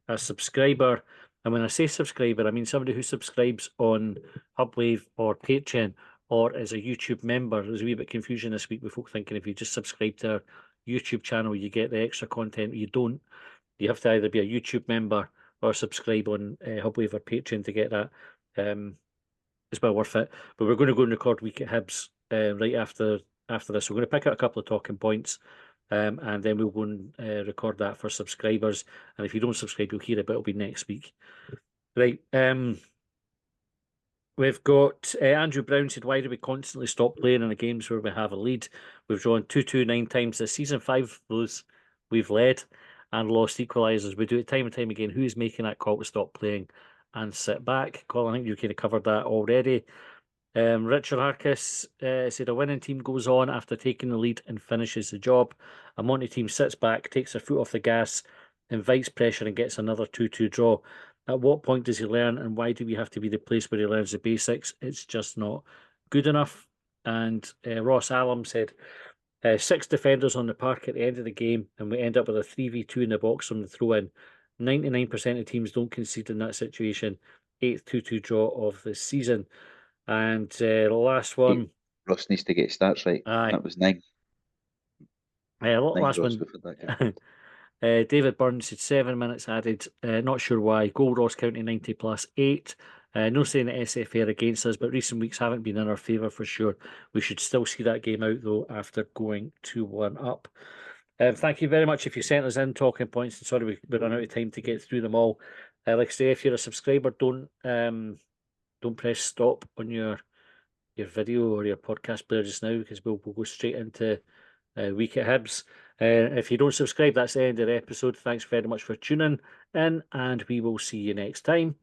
a subscriber, and when I say subscriber, I mean somebody who subscribes on Hubwave or Patreon or as a YouTube member. There's a wee bit of confusion this week with folk thinking if you just subscribe to our YouTube channel, you get the extra content. You don't. You have to either be a YouTube member or subscribe on Hubwave or Patreon to get that. It's well worth it. But we're going to go and record Week at Hibs right after this. We're going to pick out a couple of talking points, and then we'll go and record that for subscribers. And if you don't subscribe, you'll hear it, but it'll be next week. Right. We've got Andrew Brown said, why do we constantly stop playing in the games where we have a lead? We've drawn 2-2 9 times this season. 5 of those we've led and lost equalisers. We do it time and time again. Who is making that call to stop playing and sit back? Colin, I think you kind of covered that already. Richard Harkis said, a winning team goes on after taking the lead and finishes the job. A Monty team sits back, takes their foot off the gas, invites pressure and gets another 2-2 draw. At what point does he learn, and why do we have to be the place where he learns the basics? It's just not good enough. And Ross Allam said, 6 defenders on the park at the end of the game, and we end up with a 3v2 in the box from the throw-in. 99% of teams don't concede in that situation. 8th 2-2 draw of the season. And the last one... Ross needs to get stats right. Aye. That was 9. Last one. David Burns said 7 minutes added. Not sure why. Goal Ross County 90 plus 8. No saying that SFA are against us, but recent weeks haven't been in our favour for sure. We should still see that game out though after going 2-1 up. Thank you very much if you sent us in talking points. And sorry we run out of time to get through them all. Like I say, if you're a subscriber, don't press stop on your video or your podcast player just now, because we'll go straight into Week at Hibs. If you don't subscribe, that's the end of the episode. Thanks very much for tuning in, and we will see you next time.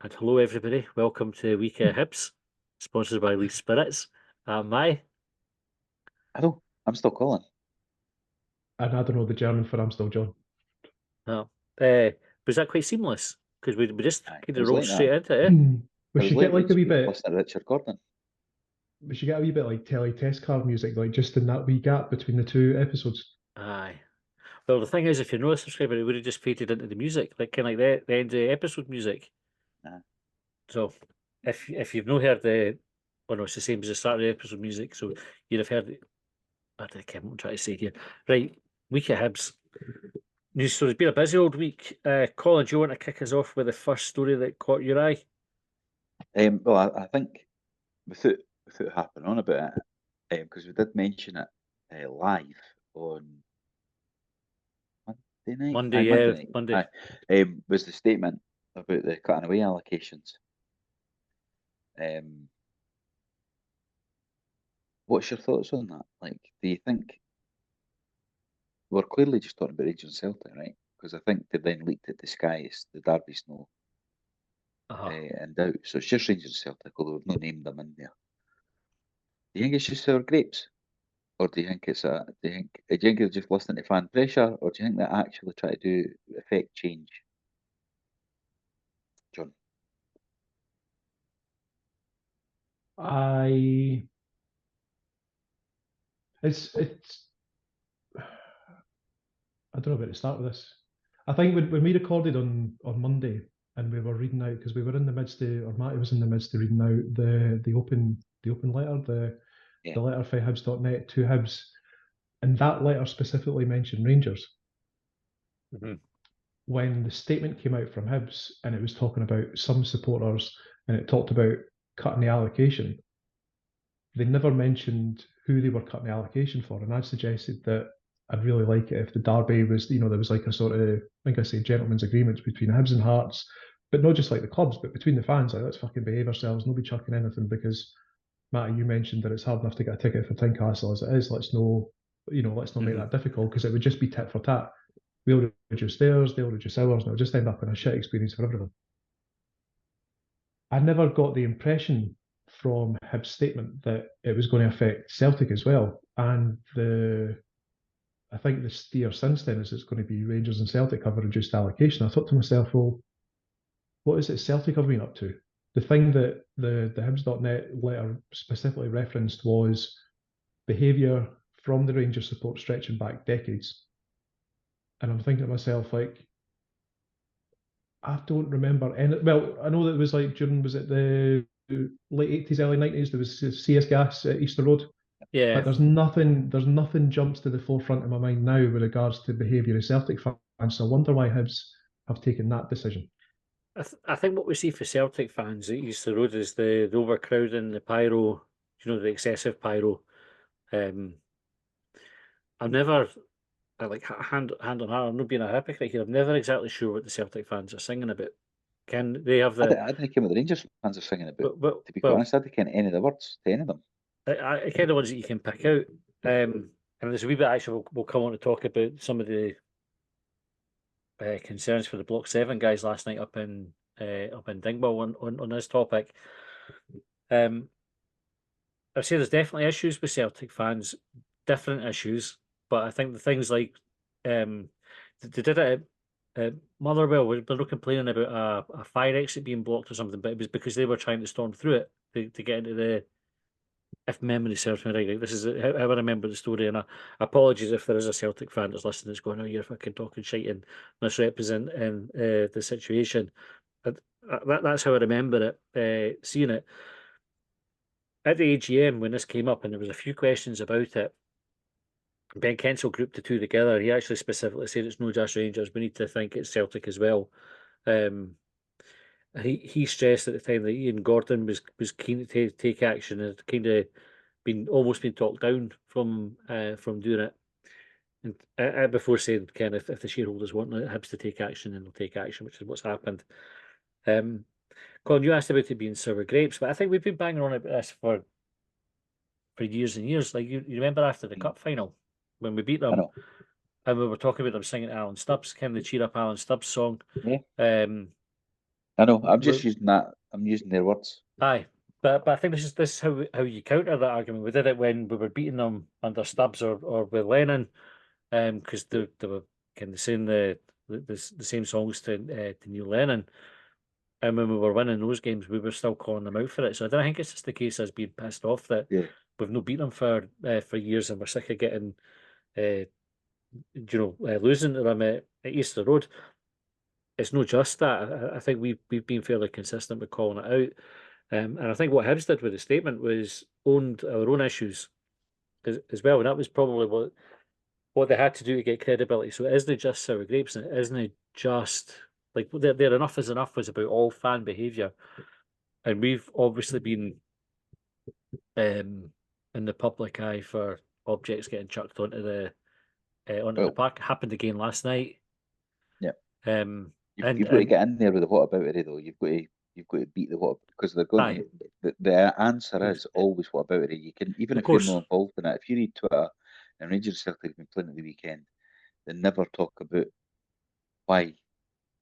And hello, everybody. Welcome to Week at Hibs, sponsored by Leaf Spirits. Hello, I'm still Colin. And I don't know the German for I'm still John. Oh, was that quite seamless? Because we just kind of rolled straight into it. We should get like a wee bit. Listen to Richard Gordon. We should get a wee bit like telly test card music, like just in that wee gap between the 2 episodes. Aye. Well, the thing is, if you're not a subscriber, it would have just faded into the music, like kind of like the end of the episode music. So, if you've not heard it's the same as the start of the episode music, so you'd have heard. I don't know what I'm trying to say here. Right, Week at Hibs. News story. It's been a busy old week. Colin, do you want to kick us off with the first story that caught your eye? Well, I think without harping on about it, because we did mention it live on night? Monday, Aye, yeah, Monday night. Monday. Aye. Was the statement about the cutting away allocations. What's your thoughts on that? Like, do you think we're clearly just talking about Rangers and Celtic, right? Because I think they then leaked it to Sky as the Derby's no in doubt. So it's just Rangers and Celtic, although we've not named them in there. Do you think it's just sour grapes? Or do you think do you think they're just listening to fan pressure, or do you think they actually try to do effect change? John? It's I don't know where to start with this. I think when we recorded on Monday and we were reading out, because we were in the midst of, or Matty was in the midst of reading out the open letter, the letter for Hibs.net to Hibs, and that letter specifically mentioned Rangers. When the statement came out from Hibs and it was talking about some supporters and it talked about cutting the allocation, they never mentioned who they were cutting the allocation for. And I suggested that I'd really like it if the Derby was, there was like a sort of, I think I say, gentleman's agreements between Hibs and Hearts, but not just like the clubs, but between the fans. Like, let's fucking behave ourselves, nobody chucking anything, because Matty, you mentioned that it's hard enough to get a ticket for Tynecastle as it is. Let's not make that difficult, because it would just be tit for tat. We'll reduce theirs, they'll reduce ours, and it'll just end up in a shit experience for everyone. I never got the impression from Hibs' statement that it was going to affect Celtic as well. And I think the steer since then is it's going to be Rangers and Celtic have a reduced allocation. I thought to myself, well, what is it Celtic have been up to? The thing that the Hibs.net letter specifically referenced was behaviour from the Rangers support stretching back decades. And I'm thinking to myself, like, I don't remember any. Well, I know that it was like was it the late 80s, early 90s? There was CS Gas at Easter Road. Yeah. But there's nothing jumps to the forefront of my mind now with regards to behaviour of Celtic fans. So I wonder why Hibs have taken that decision. I think what we see for Celtic fans at Easter Road is the overcrowding, the pyro, the excessive pyro. I've never, like hand on heart, I'm not being a hypocrite here. I'm never exactly sure what the Celtic fans are singing about. Can they have the? I didn't care what the Rangers fans are singing about. But to be quite honest, I didn't ken any of the words to any of them. I kind of ones that you can pick out. And there's a wee bit actually we'll come on to talk about some of the concerns for the Block 7 guys last night up in Dingwall on this topic. I'd say there's definitely issues with Celtic fans, different issues, but I think the things like they did it at Motherwell, they're not complaining about a fire exit being blocked or something, but it was because they were trying to storm through it to get into the. If memory serves me right, this is how I remember the story. And apologies if there is a Celtic fan that's listening that's going, "Oh, you're fucking talking shit and misrepresenting the situation." That's how I remember it, seeing it. At the AGM, when this came up, and there was a few questions about it, Ben Kensel grouped the two together. He actually specifically said it's no just Rangers. We need to think it's Celtic as well. He stressed at the time that Ian Gordon was keen to take action and had kind of almost been talked down from doing it. And before saying, kind of, if the shareholders want Hibs to take action, then they'll take action, which is what's happened. Colin, you asked about it being sour grapes, but I think we've been banging on about this for years and years. Like you remember after the cup final when we beat them, and we were talking about them singing Alan Stubbs, kind of the cheer up Alan Stubbs song. Yeah. I know. I'm just using that. I'm using their words. Aye, but I think this is how you counter that argument. We did it when we were beating them under Stubbs or with Lennon, because they were kind of saying the same songs to Neil Lennon. And when we were winning those games, we were still calling them out for it. So I don't think it's just the case as being pissed off that we've not beaten them for years and we're sick of getting, losing to them at Easter Road. It's not just that. I think we've been fairly consistent with calling it out. And I think what Hibs did with the statement was owned our own issues as well. And that was probably what they had to do to get credibility. So it isn't just sour grapes, and it isn't just like their enough is enough was about all fan behaviour, and we've obviously been in the public eye for objects getting chucked onto the park. It happened again last night. You've got to get in there with the what about it though. You've got to beat the what, because they're going to. The answer is always what about it. You can, even if you're not involved in it. If you read Twitter, and Rangers Celtic have been playing at the weekend, they never talk about why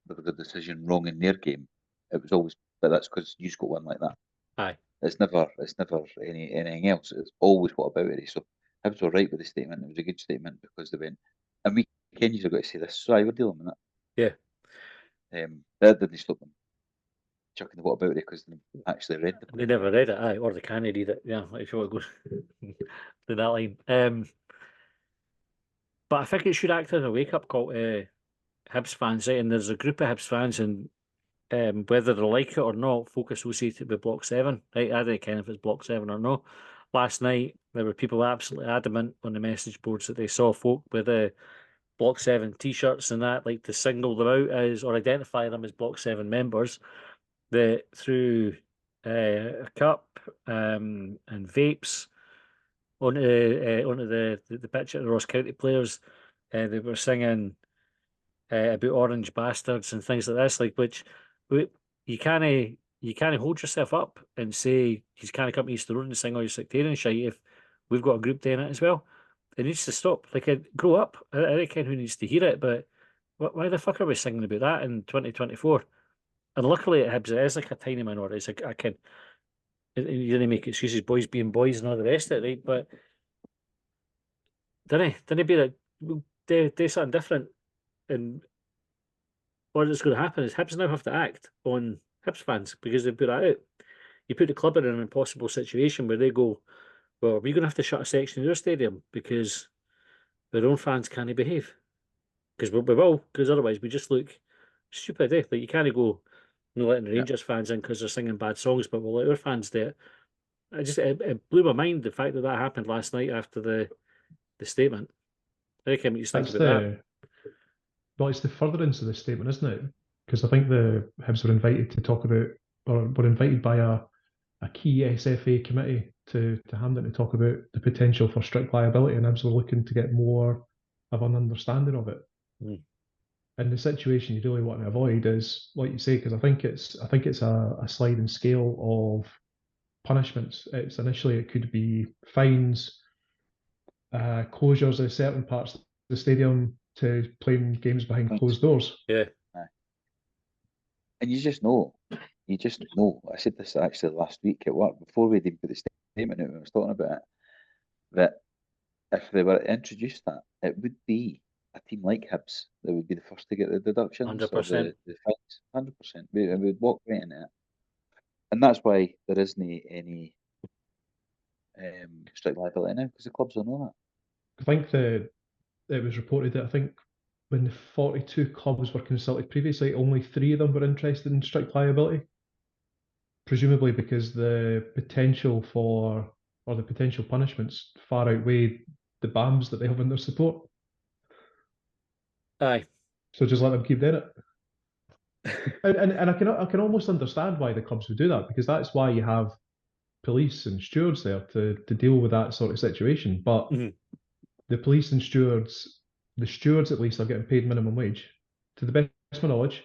the decision wrong in their game. It was always, but that's because you got one like that. Aye. It's never anything else. It's always what about it. So Hibs were right with the statement. It was a good statement because they went, and we Kenyans have got to say this. So we're dealing with that. Yeah. That didn't stop them chucking the what about it because they actually read the. They never read it, aye, or they can't read it. Yeah, if you want to go to that line. But I think it should act as a wake up call to Hibs fans, right? And there's a group of Hibs fans, and whether they like it or not, folk associate it with Block 7, right? I don't care if it's Block 7 or not. Last night, there were people absolutely adamant on the message boards that they saw folk with Block 7 t-shirts and that, like to single them out as, or identify them as Block 7 members, that through a cup and vapes onto the pitch at the Ross County players. They were singing about orange bastards and things like this, like which you can't hold yourself up and say he's can't come to Easter Road and sing all your sectarian shit if we've got a group doing it as well. It needs to stop. Like, grow up. I don't care who needs to hear it, but why the fuck are we singing about that in 2024? And luckily at Hibs, it is like a tiny minority. It's like, you didn't make excuses, boys being boys and all the rest of it, right? But didn't be like, do something different. And what is going to happen is Hibs now have to act on Hibs fans because they put that out. You put the club in an impossible situation where they go, well, we're going to have to shut a section of your stadium because their own fans can't behave. Because we will, because otherwise we just look stupid, eh? Like, you can't go letting the Rangers fans in because they're singing bad songs, but we'll let our fans do it. It blew my mind, the fact that happened last night after the statement. I reckon what you think about that. Well, it's the furtherance of the statement, isn't it? Because I think the Hibs were invited to talk about, or were invited by a key SFA committee to Hampden to talk about the potential for strict liability, and Hibs were looking to get more of an understanding of it. And the situation you really want to avoid is, like you say, because I think it's a sliding scale of punishments. It's initially it could be fines, closures of certain parts of the stadium to playing games behind closed doors. Yeah. And you just know. I said this actually last week at work before we even put the statement out when I was talking about it, that if they were to introduce that, it would be a team like Hibs that would be the first to get the deductions 100%. or the fines. 100%. We would walk right into it. And that's why there isn't any strict liability now, because the clubs will know that. I think that it was reported that I think when the 42 clubs were consulted previously, only 3 of them were interested in strict liability. Presumably because the potential for, or the potential punishments far outweigh the BAMs that they have in their support. Aye. So just let them keep doing it. and I can almost understand why the clubs would do that, because that's why you have police and stewards there to deal with that sort of situation. But the police and stewards, the stewards at least are getting paid minimum wage. To the best of my knowledge,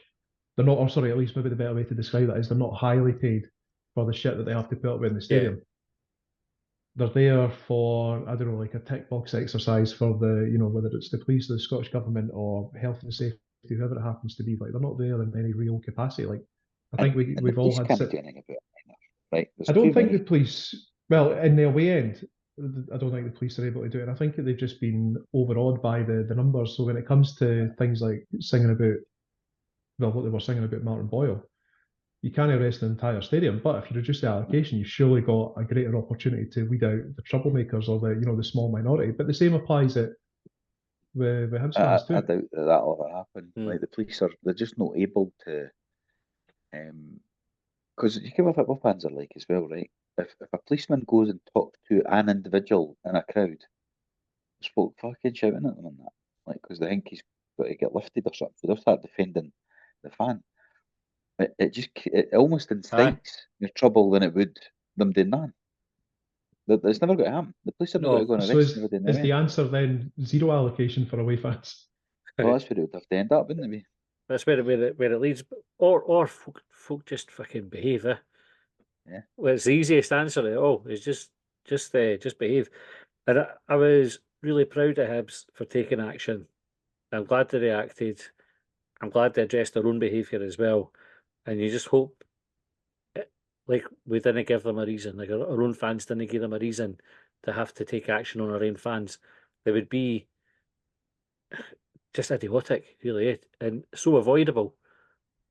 they're not, or sorry, at least maybe the better way to describe that is they're not highly paid for the shit that they have to put up with in the stadium. Yeah. They're there for, I don't know, like a tick box exercise for the, whether it's the police or the Scottish Government or health and safety, whoever it happens to be. Like, they're not there in any real capacity. Like, I think we've all had... Right. I don't think the police, well, in the away end, I don't think the police are able to do it. I think that they've just been overawed by the numbers. So when it comes to things like singing about, well, what they were singing about Martin Boyle, you can't arrest an entire stadium. But if you reduce the allocation, you've surely got a greater opportunity to weed out the troublemakers or the small minority. But the same applies with Hibs fans too. I doubt that'll ever happen. Like, the police they're just not able to, because you give what football fans are like as well, right? If a policeman goes and talks to an individual in a crowd, there's folk fucking shouting at them and that, like, because they think he's got to get lifted or something, so they'll start defending the fan. It almost incites more trouble than it would them doing that. It's never going to happen. The police are not going to go and arrest somebody. Is the answer then zero allocation for away fans? Well, that's what it would have to end up, wouldn't it be? That's where it leads. Or folk just fucking behave. Yeah. Well, it's the easiest answer at all. Is just behave. And I was really proud of Hibs for taking action. I'm glad they reacted. I'm glad they addressed their own behaviour as well. And you just hope, like, we didn't give them a reason, like our own fans didn't give them a reason to have to take action on our own fans. They would be just idiotic, really, and so avoidable.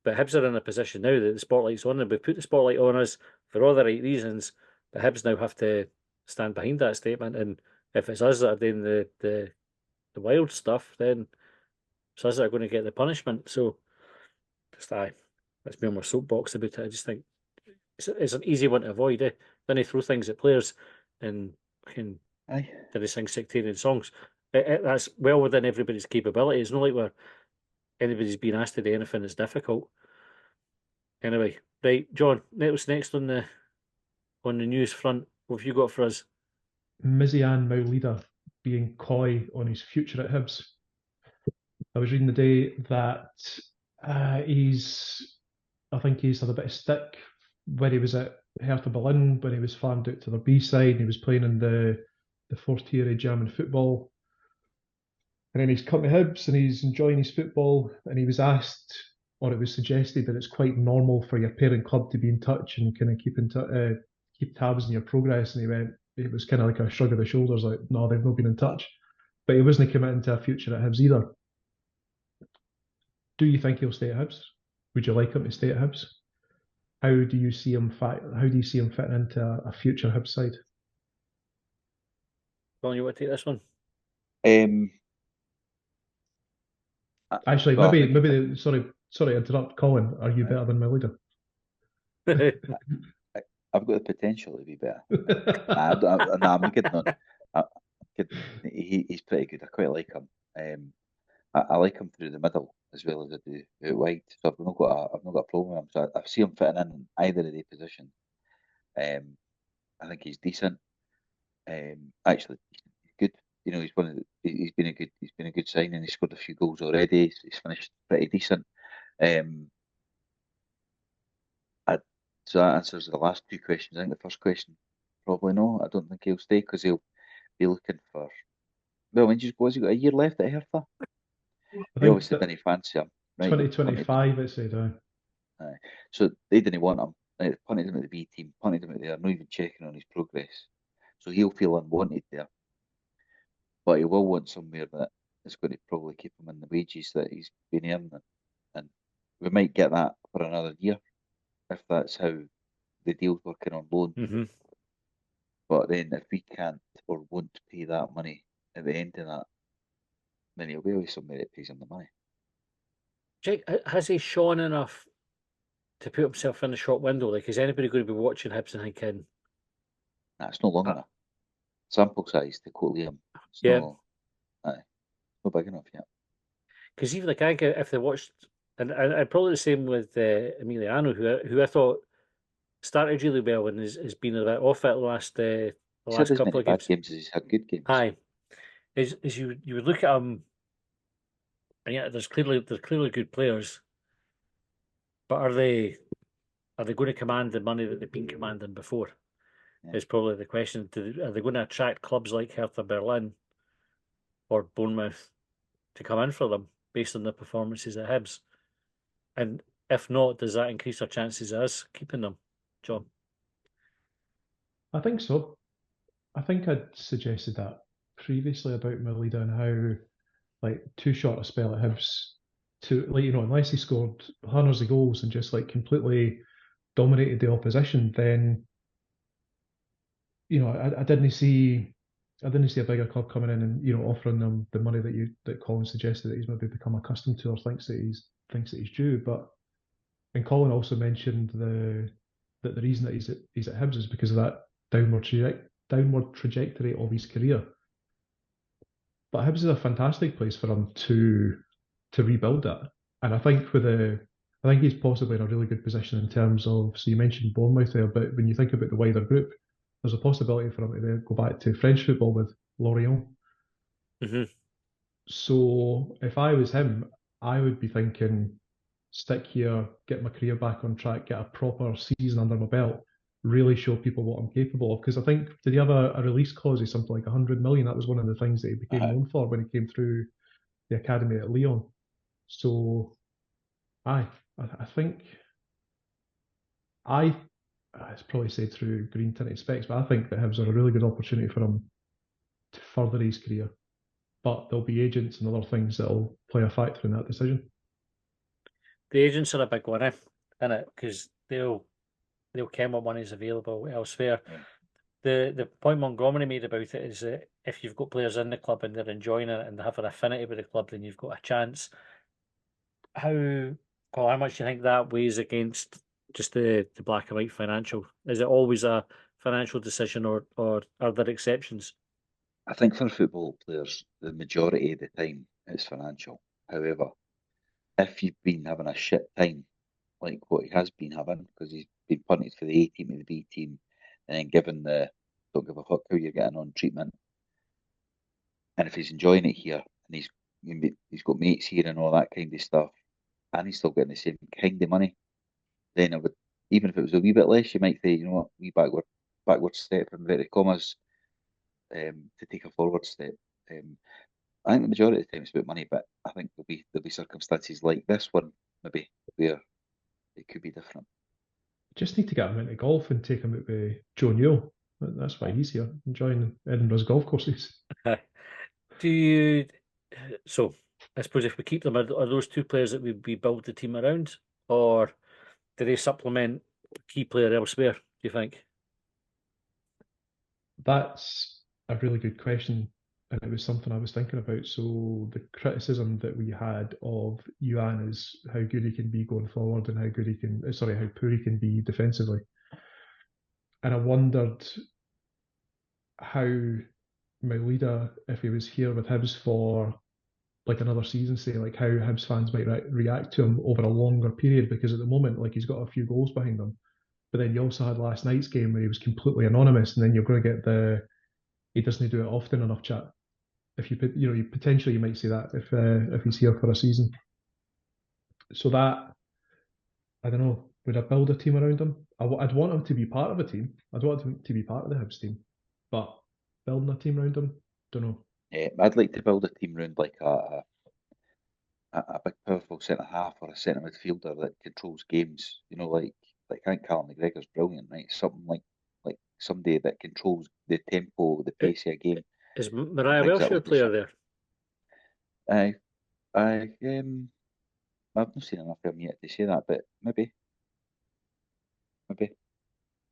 But Hibs are in a position now that the spotlight's on them. We put the spotlight on us for all the right reasons, but Hibs now have to stand behind that statement. And if it's us that are doing the wild stuff, then it's us that are going to get the punishment. So, just let's be on my soapbox about it. I just think it's an easy one to avoid. Then they throw things at players and fucking Aye. did they sing sectarian songs. That's well within everybody's capability. It's not like we're anybody's being asked to do anything that's difficult. Anyway, right, John, what's next on the news front? What have you got for us? Mizian Maulida being coy on his future at Hibs. I was reading the day that I think he's had a bit of stick when he was at Hertha Berlin, when he was farmed out to the B side, and he was playing in the fourth tier of German football. And then he's come to Hibs and he's enjoying his football, and he was asked, or it was suggested, that it's quite normal for your parent club to be in touch and kind of keep tabs on your progress. And he went, it was kind of like a shrug of the shoulders, like, no, they've not been in touch. But he wasn't committing to a future at Hibs either. Do you think he'll stay at Hibs? Would you like him to stay at Hibs? How do you see him fitting into a future Hibs side? Colin, you want to take this one? Actually, maybe sorry to interrupt, Colin. Are you better than my leader? I've got the potential to be better. I'm not kidding on. He's pretty good. I quite like him. I like him through the middle as well as I do out wide. So I've not got a problem with him. So I see him fitting in either of the positions. I think he's decent. Actually, he's good. You know, he's been a good signing. He's scored a few goals already. He's finished pretty decent. So that answers the last two questions. I think the first question, probably no. I don't think he'll stay because he'll be looking for. Well, when he got a year left at Hertha. They obviously didn't fancy him. Right? 2025, it said. Aye. So they didn't want him. They punted him at the B team, punted him out there, not even checking on his progress. So he'll feel unwanted there. But he will want somewhere that is going to probably keep him in the wages that he's been earning. And we might get that for another year if that's how the deal's working on loan. Mm-hmm. But then if we can't or won't pay that money at the end of that, then he'll be with somebody that pays him the money. Jake, has he shone enough to put himself in the shop window? Like, is anybody going to be watching Hibs and thinking, That's not long enough. Sample size to quote Liam. It's not big enough yet. Because even like I think if they watched, and probably the same with Emiliano, who I thought started really well and has been a bit off it the last couple of games. Bad games as he's had good games. Aye, is you would look at him, and yeah, there's clearly good players, but are they going to command the money that they've been commanding before? Yeah. Is probably the question. Are they going to attract clubs like Hertha Berlin or Bournemouth to come in for them based on the performances at Hibs? And if not, does that increase our chances of us keeping them, John? I think so. I think I'd suggested that previously about Maulida and how, like, too short a spell at Hibs to, like, you know, unless he scored hundreds of goals and just like completely dominated the opposition, then, you know, I didn't see a bigger club coming in and, you know, offering them the money that Colin suggested that he's maybe become accustomed to or thinks that he's due. And Colin also mentioned that the reason that he's at Hibs is because of that downward trajectory of his career. But Hibs is a fantastic place for him to rebuild that, and I think he's possibly in a really good position in terms of. So you mentioned Bournemouth there, but when you think about the wider group, there's a possibility for him to go back to French football with Lorient. Mm-hmm. So if I was him, I would be thinking, stick here, get my career back on track, get a proper season under my belt, really show people what I'm capable of. Because I think, did he have a release clause of something like 100 million? That was one of the things that he became known for when he came through the academy at Lyon. So, I think it's probably said through green tinted specs, but I think that Hibs are a really good opportunity for him to further his career. But there'll be agents and other things that'll play a factor in that decision. The agents are a big one, innit? Because they'll ken what money is available elsewhere. Yeah. The point Montgomery made about it is that if you've got players in the club and they're enjoying it and they have an affinity with the club, then you've got a chance. How much do you think that weighs against just the black and white financial? Is it always a financial decision, or are there exceptions? I think for football players, the majority of the time it's financial. However, if you've been having a shit time, like what he has been having, because he's been punted for the A team and the B team, and then given the don't give a fuck how you're getting on treatment, and if he's enjoying it here and he's got mates here and all that kind of stuff, and he's still getting the same kind of money, then I would, even if it was a wee bit less, you might say, you know what, wee backward step in inverted commas, to take a forward step. I think the majority of the time it's about money, but I think there'll be circumstances like this one maybe where it could be different. Just need to get him into golf and take him out with Joe Newell. That's why he's here, enjoying Edinburgh's golf courses. Do you? So, I suppose if we keep them, are those two players that we build the team around, or do they supplement a key player elsewhere? Do you think? That's a really good question, and it was something I was thinking about. So the criticism that we had of Yuan is how good he can be going forward and how good he can, how poor he can be defensively. And I wondered how my leader, if he was here with Hibs for like another season, say like how Hibs fans might react to him over a longer period, because at the moment, like he's got a few goals behind him. But then you also had last night's game where he was completely anonymous, and then you're going to get the he doesn't do it often enough chat. If you potentially you might say that if he's here for a season. So that I don't know. Would I build a team around him? I'd want him to be part of a team. I'd want him to be part of the Hibs team, but building a team around him, don't know. I'd like to build a team around like a big powerful centre half or a centre midfielder that controls games. You know, like I think Callum McGregor's brilliant, right? Something like somebody that controls the tempo, the pace of a game. Is Mariah Welsh a player there? I've not seen enough of him yet to say that, but maybe.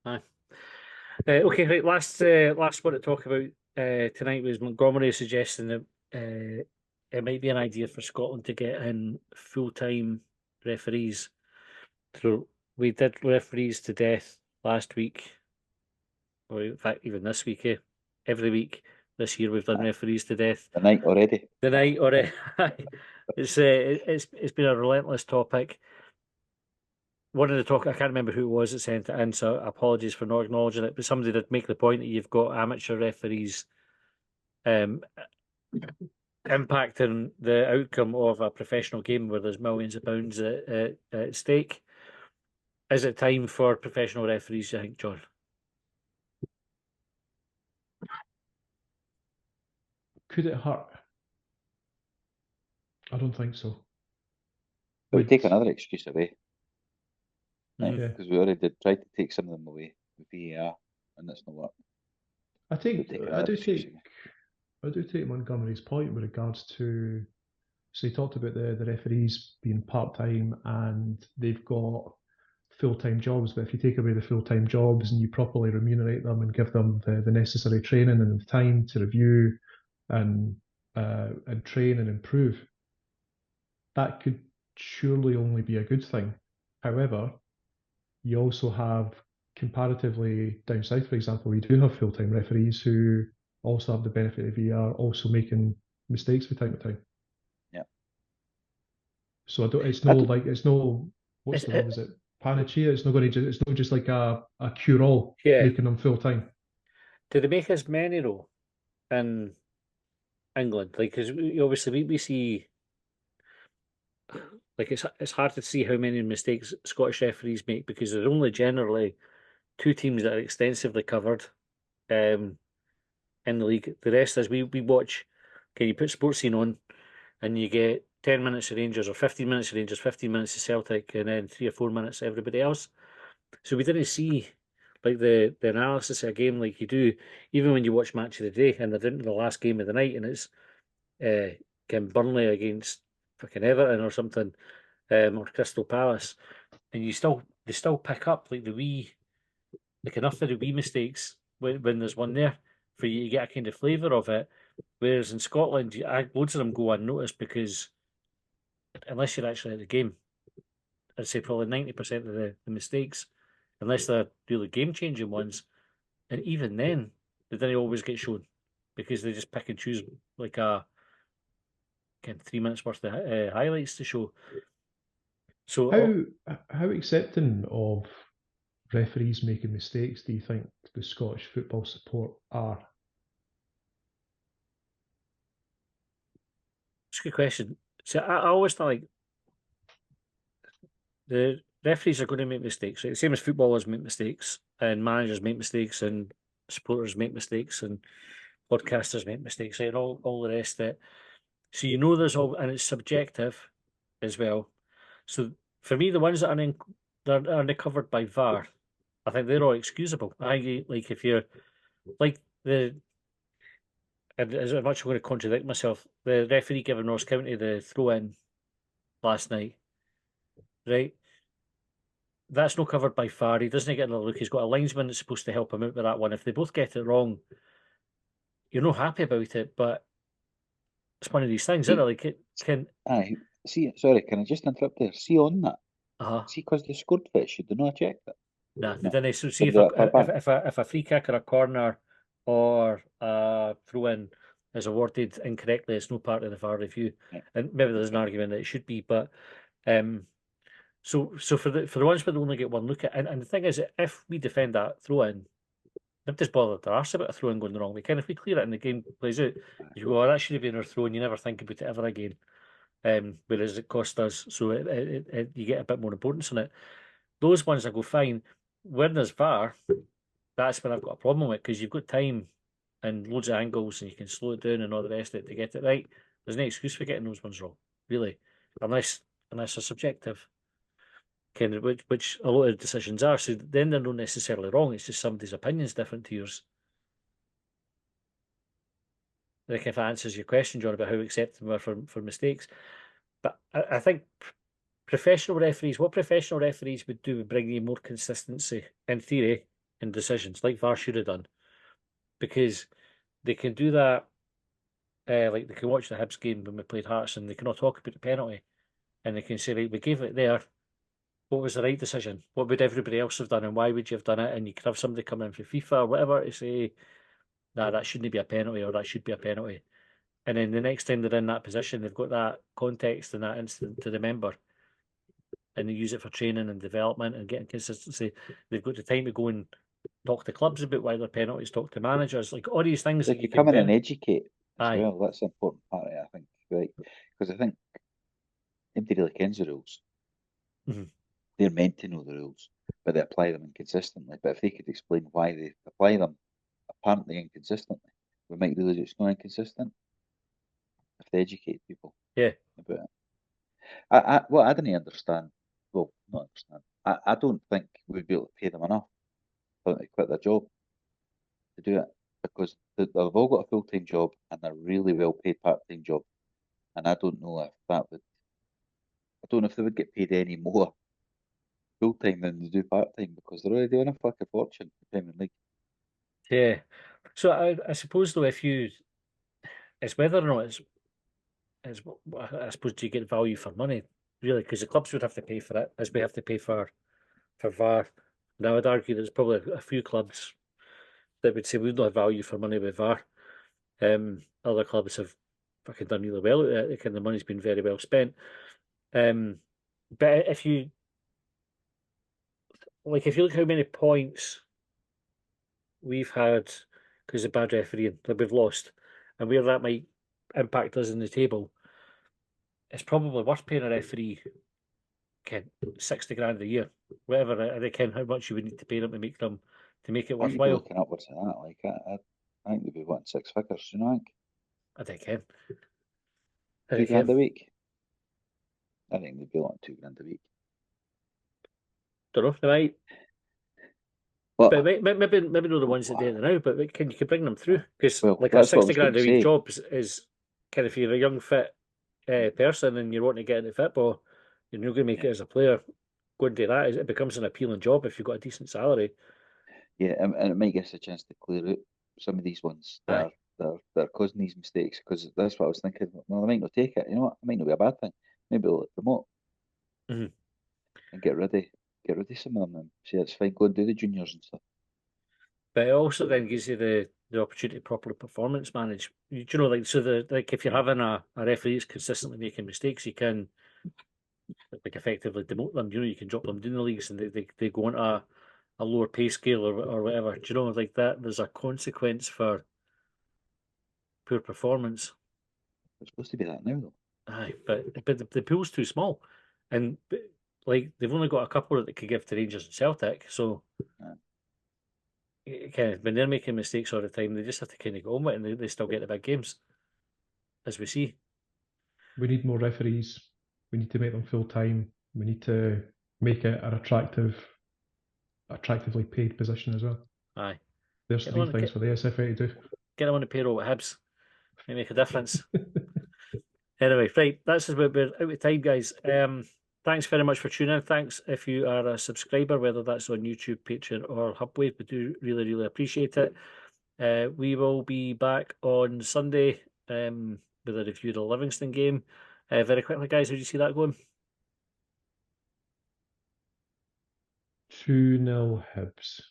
Aye. Okay, right. Last one to talk about tonight was Montgomery suggesting that it might be an idea for Scotland to get in full-time referees. So we did referees to death last week, or in fact even this week. Every week this year we've done referees to death. The night already. It's been a relentless topic. One of the talk, I can't remember who it was that sent it in, so apologies for not acknowledging it. But somebody did make the point that you've got amateur referees impacting the outcome of a professional game where there's millions of pounds at stake. Is it time for professional referees, you think, John? Could it hurt? I don't think so. But we take another excuse away. Mm-hmm. Because we already tried to take some of them away with VAR, and that's not worked. I do take Montgomery's point with regards to. So he talked about the referees being part time and they've got full time jobs. But if you take away the full time jobs and you properly remunerate them and give them the necessary training and the time to review and train and improve, that could surely only be a good thing. However, you also have comparatively down south, for example, we do have full time referees who also have the benefit of VR, also making mistakes from time to time. Yeah. So it's no what's the word? Is it panacea? It's not just like a cure all making them full time. Do they make as many though in England? Like, because obviously we see Like it's hard to see how many mistakes Scottish referees make because there's only generally two teams that are extensively covered in the league. The rest is we watch. Okay, you put sports scene on, and you get 10 minutes of Rangers or 15 minutes of Rangers, 15 minutes of Celtic, and then 3 or 4 minutes of everybody else. So we didn't see like the analysis of a game like you do, even when you watch Match of the Day and they're into the last game of the night and it's Burnley against fucking Everton or something, or Crystal Palace, and they still pick up like enough of the wee mistakes when there's one there for you to get a kind of flavour of it. Whereas in Scotland, loads of them go unnoticed because unless you're actually at the game, I'd say probably 90% of the mistakes, unless they're really game changing ones, and even then, they don't always get shown because they just pick and choose like a 3 minutes worth of highlights to show. So How accepting of referees making mistakes do you think the Scottish football support are? it's a good question. So I always feel like the referees are going to make mistakes, right? The same as footballers make mistakes, and managers make mistakes, and supporters make mistakes, and podcasters make mistakes, right? And all the rest of it. So there's all, and it's subjective as well. So for me, the ones that are covered by VAR, I think they're all excusable. Like if you're like and as much I'm going to contradict myself, the referee giving Ross County the throw in last night, right? That's not covered by VAR. He doesn't get another look. He's got a linesman that's supposed to help him out with that one. If they both get it wrong, you're not happy about it, but it's one of these things, isn't it? Like it can. Aye. See, sorry, can I just interrupt there? See on that. Uh-huh. See, because they scored for it, should they not check that? Nah, they didn't. So see Or if a free kick or a corner or a throw in is awarded incorrectly, it's no part of the VAR review. Right. And maybe there's an argument that it should be, but so for the ones where they only get one look at, and the thing is, if we defend that throw in, nobody's bothered their arse about a throw in going the wrong way. Kind of if we clear it and the game plays out, you go, oh, that should have been our throw, and you never think about it ever again. Whereas it cost us, so you get a bit more importance on it. Those ones I go fine. When there's VAR, that's when I've got a problem with because you've got time and loads of angles and you can slow it down and all the rest of it to get it right. There's no excuse for getting those ones wrong, really, unless they're subjective. Kind of which a lot of decisions are. So then they're not necessarily wrong. It's just somebody's opinion is different to yours. Like if that answers your question, John, about how accepting we are for mistakes. But I think professional referees, what professional referees would do would bring you more consistency in theory in decisions, like VAR should have done, because they can do that. Like they can watch the Hibs game when we played Hearts, and they can all talk about the penalty, and they can say, right, we gave it there. What was the right decision? What would everybody else have done, and why would you have done it? And you could have somebody come in for FIFA or whatever to say, nah, that shouldn't be a penalty, or that should be a penalty. And then the next time they're in that position, they've got that context and that incident to remember, and they use it for training and development and getting consistency. They've got the time to go and talk to clubs about why they're penalties, talk to managers, like all these things they that you could can come in and educate as Aye. well. That's the important part of it, I think, right? Because I think nobody really kens the rules. Mhm. They're meant to know the rules, but they apply them inconsistently. But if they could explain why they apply them apparently inconsistently, we might realise it's not inconsistent if they educate people Yeah. about it. What I didn't understand, well, not understand, I don't think we'd be able to pay them enough for them to quit their job to do it because they've all got a full time job and a really well paid part time job. And I don't know if I don't know if they would get paid any more full time than they do part time because they're already on a fucking fortune for Premier League. Yeah. So I suppose though, it's whether or not it's I suppose do you get value for money really? Because the clubs would have to pay for it, as we have to pay for VAR. And I would argue there's probably a few clubs that would say we don't have value for money with VAR. Other clubs have fucking done really well at it, and the money's been very well spent. But if you look how many points we've had because of bad refereeing that we've lost, and where that might impact us in the table, it's probably worth paying a referee Ken, 60 grand a year, whatever. I reckon how much you would need to pay them to make it I think you'd be worthwhile. looking upwards of that. Like I think they'd be wanting 6 figures. You know, I think Ken. $2 grand a week. I think they'd be wanting $2 grand a week. Don't know. They might. But maybe not the ones that do it now. But you can bring them through because like a that's what I 60 was grand a gonna week say. job is kind of, if you're a young fit person and you're wanting to get into football, you're not going to make it as a player. Go and do that. It becomes an appealing job if you've got a decent salary. Yeah, and it might give us a chance to clear out some of these ones that are causing these mistakes, because that's what I was thinking. Well, I might not take it. You know what? It might not be a bad thing. Maybe they'll promote and get rid of some of them. And say it's fine. Go and do the juniors and stuff. But it also then gives you the opportunity to properly performance manage. You know, like if you're having a referee that's consistently making mistakes, you can like effectively demote them. You know, you can drop them down the leagues and they go on a lower pay scale or whatever. Do you know, like that? There's a consequence for poor performance. It's supposed to be that now, though. Aye, but the pool's too small, and like they've only got a couple that they could give to Rangers and Celtic, so. Kind of, when they're making mistakes all the time, they just have to kind of go on with it, and they still get the big games, as we see. We need more referees. We need to make them full time. We need to make it an attractively paid position as well. Aye. There's three things for the SFA to do. Get them on the payroll at Hibs. May make a difference. Anyway, right, that's about we're out of time, guys. Thanks very much for tuning in. Thanks if you are a subscriber, whether that's on YouTube, Patreon, or Hubwave. We do really, really appreciate it. We will be back on Sunday with a review of the Livingston game. Very quickly, guys, how do you see that going? 2-0 Hibs.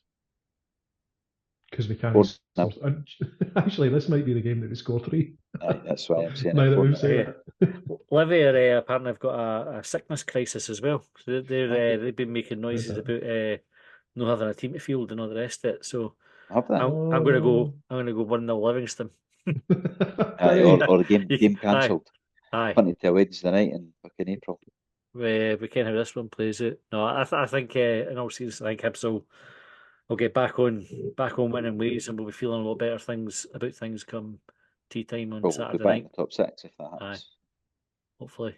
Because we can't score. Actually, this might be the game that we score 3. Aye, that's why I'm saying Now that it. we've said it. Livy are apparently have got a sickness crisis as well. So they've been making noises about not having a team to field and all the rest of it. So I'm going to go 1-0 Livingston. or the game cancelled. Aye. Punted to a Wednesday night in fucking April. We can how this one plays out. No, I think in all seriousness, I think Hibs will get back on winning ways, and we'll be feeling a lot better about things come tea time on Saturday we'll be back night. in the top 6 if that happens. Aye. Hopefully.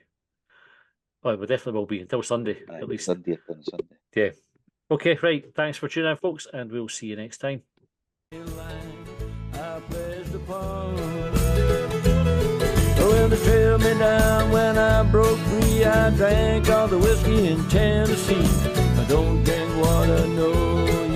Oh, we definitely will be until Sunday, at least. Sunday. Yeah. Okay, right. Thanks for tuning in, folks, and we'll see you next time. Well, they trailed me down when I broke free. I drank all the whiskey in Tennessee. I don't drink water, no.